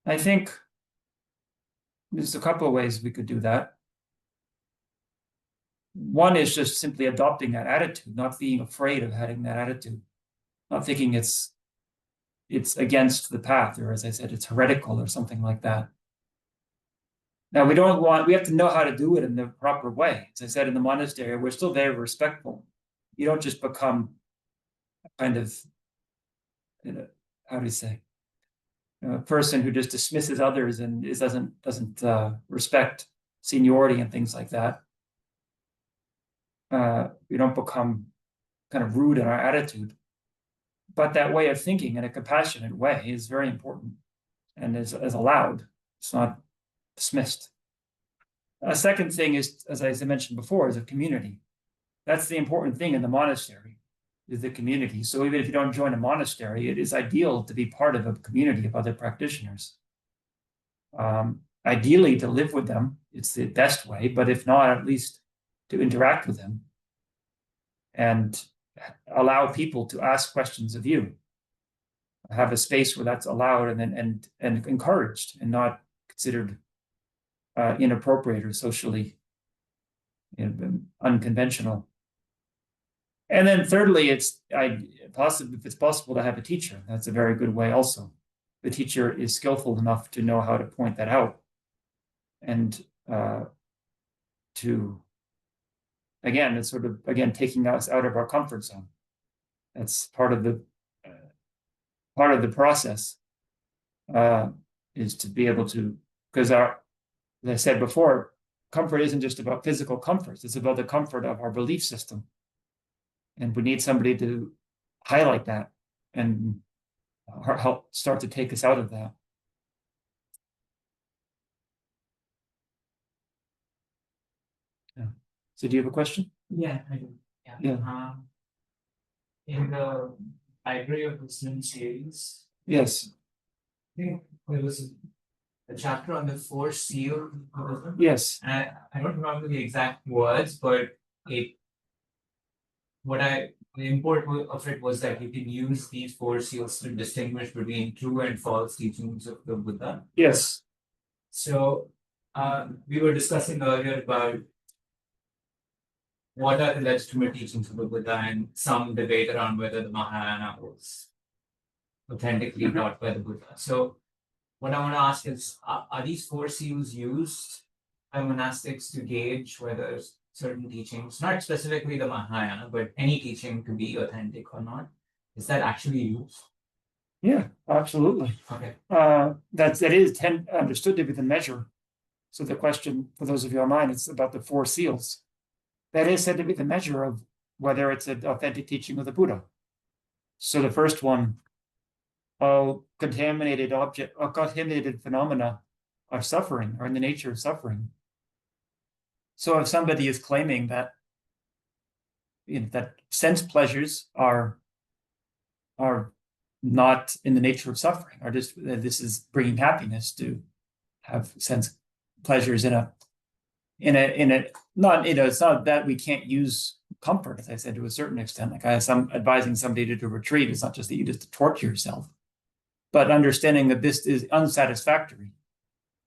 I think there's a couple of ways we could do that. One is just simply adopting that attitude, not being afraid of having that attitude, not thinking it's against the path, or as I said, it's heretical or something like that. Now, we have to know how to do it in the proper way. As I said, in the monastery, we're still very respectful. You don't just become kind of, how do you say, a person who just dismisses others and doesn't respect seniority and things like that. We don't become kind of rude in our attitude. But that way of thinking in a compassionate way is very important and is allowed. It's not dismissed. A second thing is, as I mentioned before, is a community. That's the important thing in the monastery, is the community. So even if you don't join a monastery, it is ideal to be part of a community of other practitioners. Ideally, to live with them, it's the best way, but if not, at least to interact with them and allow people to ask questions of you. Have a space where that's allowed and encouraged, and not considered inappropriate or socially unconventional. And then thirdly, if it's possible to have a teacher. That's a very good way also. The teacher is skillful enough to know how to point that out, and again, it's sort of, taking us out of our comfort zone. That's part of the process, is to be able to, because as I said before, comfort isn't just about physical comfort, it's about the comfort of our belief system. And we need somebody to highlight that and help start to take us out of that. Yeah. So do you have a question? Yeah, I do. Yeah. Yeah. in the Library of Wisdom series, Yes, I think there was a chapter on the four seals of Buddhism. yes, And I don't remember the exact words, but it the import of it was that you can use these four seals to distinguish between true and false teachings of the Buddha. yes. So we were discussing earlier about what are the legitimate teachings of the Buddha and some debate around whether the Mahayana was authentically taught by the Buddha. So what I want to ask is, are these four seals used by monastics to gauge whether certain teachings, not specifically the Mahayana, but any teaching to be authentic or not? Is that actually used? Yeah, absolutely. Okay. That is understood to be the measure. So the question, for those of you online, it's about the four seals. That is said to be the measure of whether it's an authentic teaching of the Buddha. So the first one, all contaminated phenomena are suffering, or in the nature of suffering. So if somebody is claiming that that sense pleasures are not in the nature of suffering, or just this is bringing happiness to have sense pleasures in a not it's not that we can't use comfort, as I said, to a certain extent. Like I'm advising somebody to do a retreat. It's not just that you just torture yourself, but understanding that this is unsatisfactory,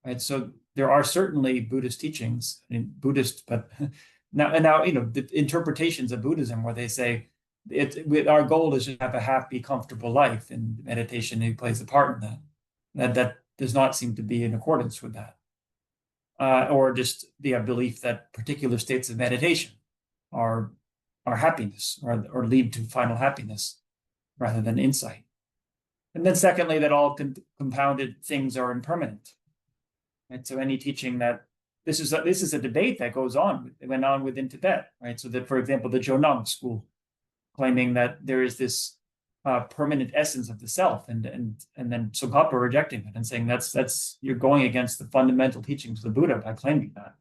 right? So there are certainly Buddhist teachings, Buddhist, but now the interpretations of Buddhism where they say our goal is to have a happy, comfortable life, and meditation plays a part in that. That does not seem to be in accordance with that. Or just the belief that particular states of meditation are happiness, or lead to final happiness rather than insight. And then secondly, that all compounded things are impermanent. And so any teaching that this is a debate that went on within Tibet, right? So that, for example, the Jonang school claiming that there is this permanent essence of the self, and then Tsongkhapa rejecting it and saying that's you're going against the fundamental teachings of the Buddha by claiming that.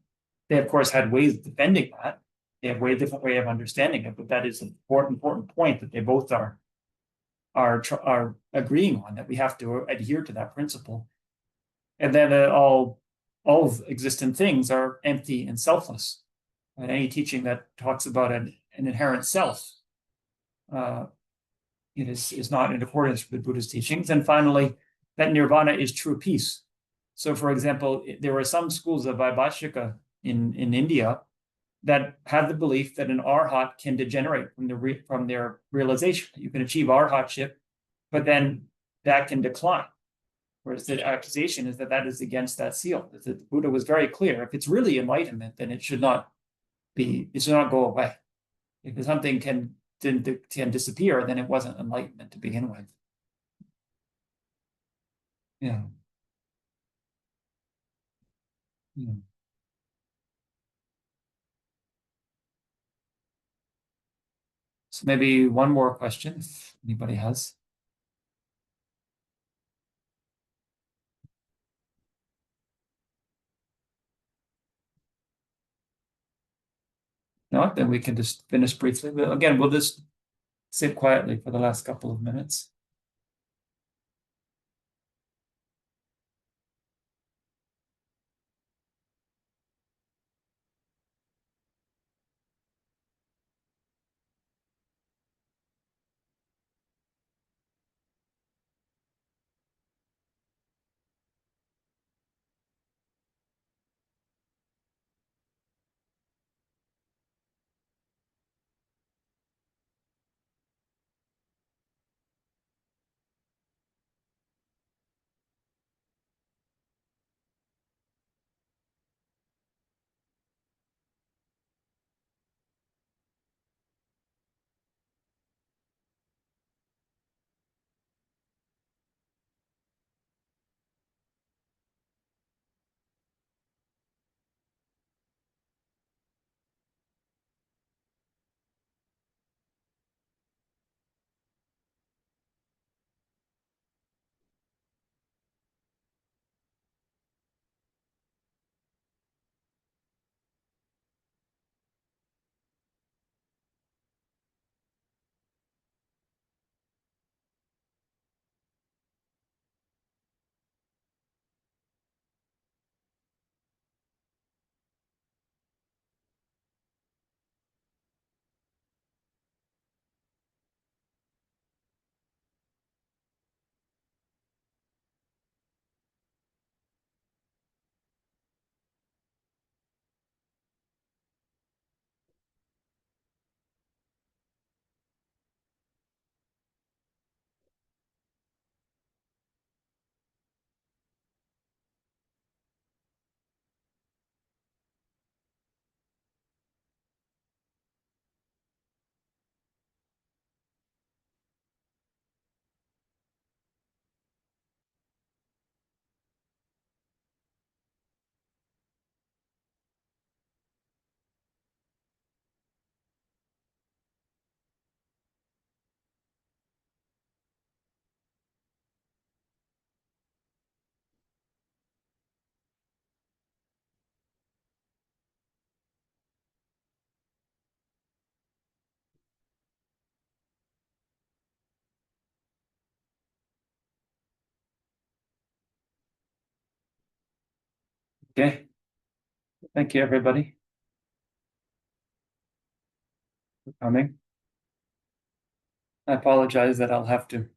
They of course had ways of defending that. They have a different way of understanding it, but that is an important point that they both are agreeing on, that we have to adhere to that principle. And then all existent things are empty and selfless. And any teaching that talks about an inherent self is not in accordance with Buddha's teachings. And finally, that nirvana is true peace. So, for example, there were some schools of Vaibhashika in India that had the belief that an arhat can degenerate from their realization. You can achieve arhatship, but then that can decline. Whereas the accusation is that is against that seal. That the Buddha was very clear. If it's really enlightenment, then it should not go away. If something can disappear, then it wasn't enlightenment to begin with. Yeah. Yeah. So maybe one more question, if anybody has. No, then we can just finish briefly. But again, we'll just sit quietly for the last couple of minutes. Okay. Thank you, everybody, for coming. I apologize that I'll have to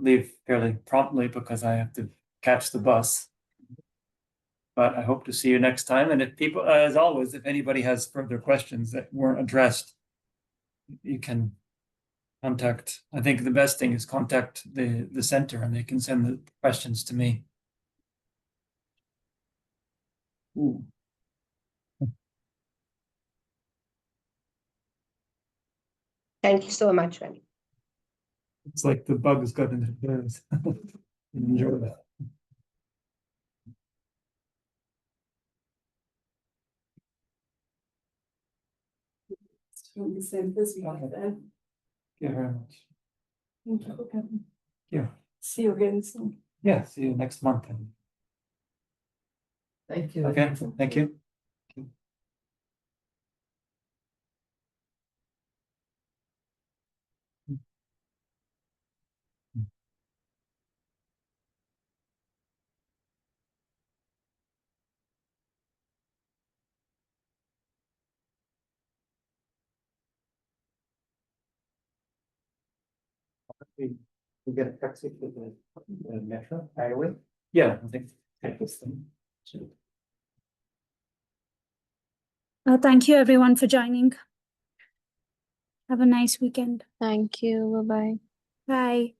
leave fairly promptly because I have to catch the bus. But I hope to see you next time. And if people, as always, if anybody has further questions that weren't addressed, you can contact, I think the best thing is contact the center and they can send the questions to me. Ooh. Thank you so much, Rani. It's like the bugs got into the birds. Enjoy that. From the centers we have. Thank you very much. Thank you for coming. Yeah. See you again soon. Yeah, see you next month. Thank you. Okay, thank you. We get a taxi for the metro highway. Yeah, I think take this thing. Thank you everyone for joining. Have a nice weekend. Thank you. Bye bye. Bye.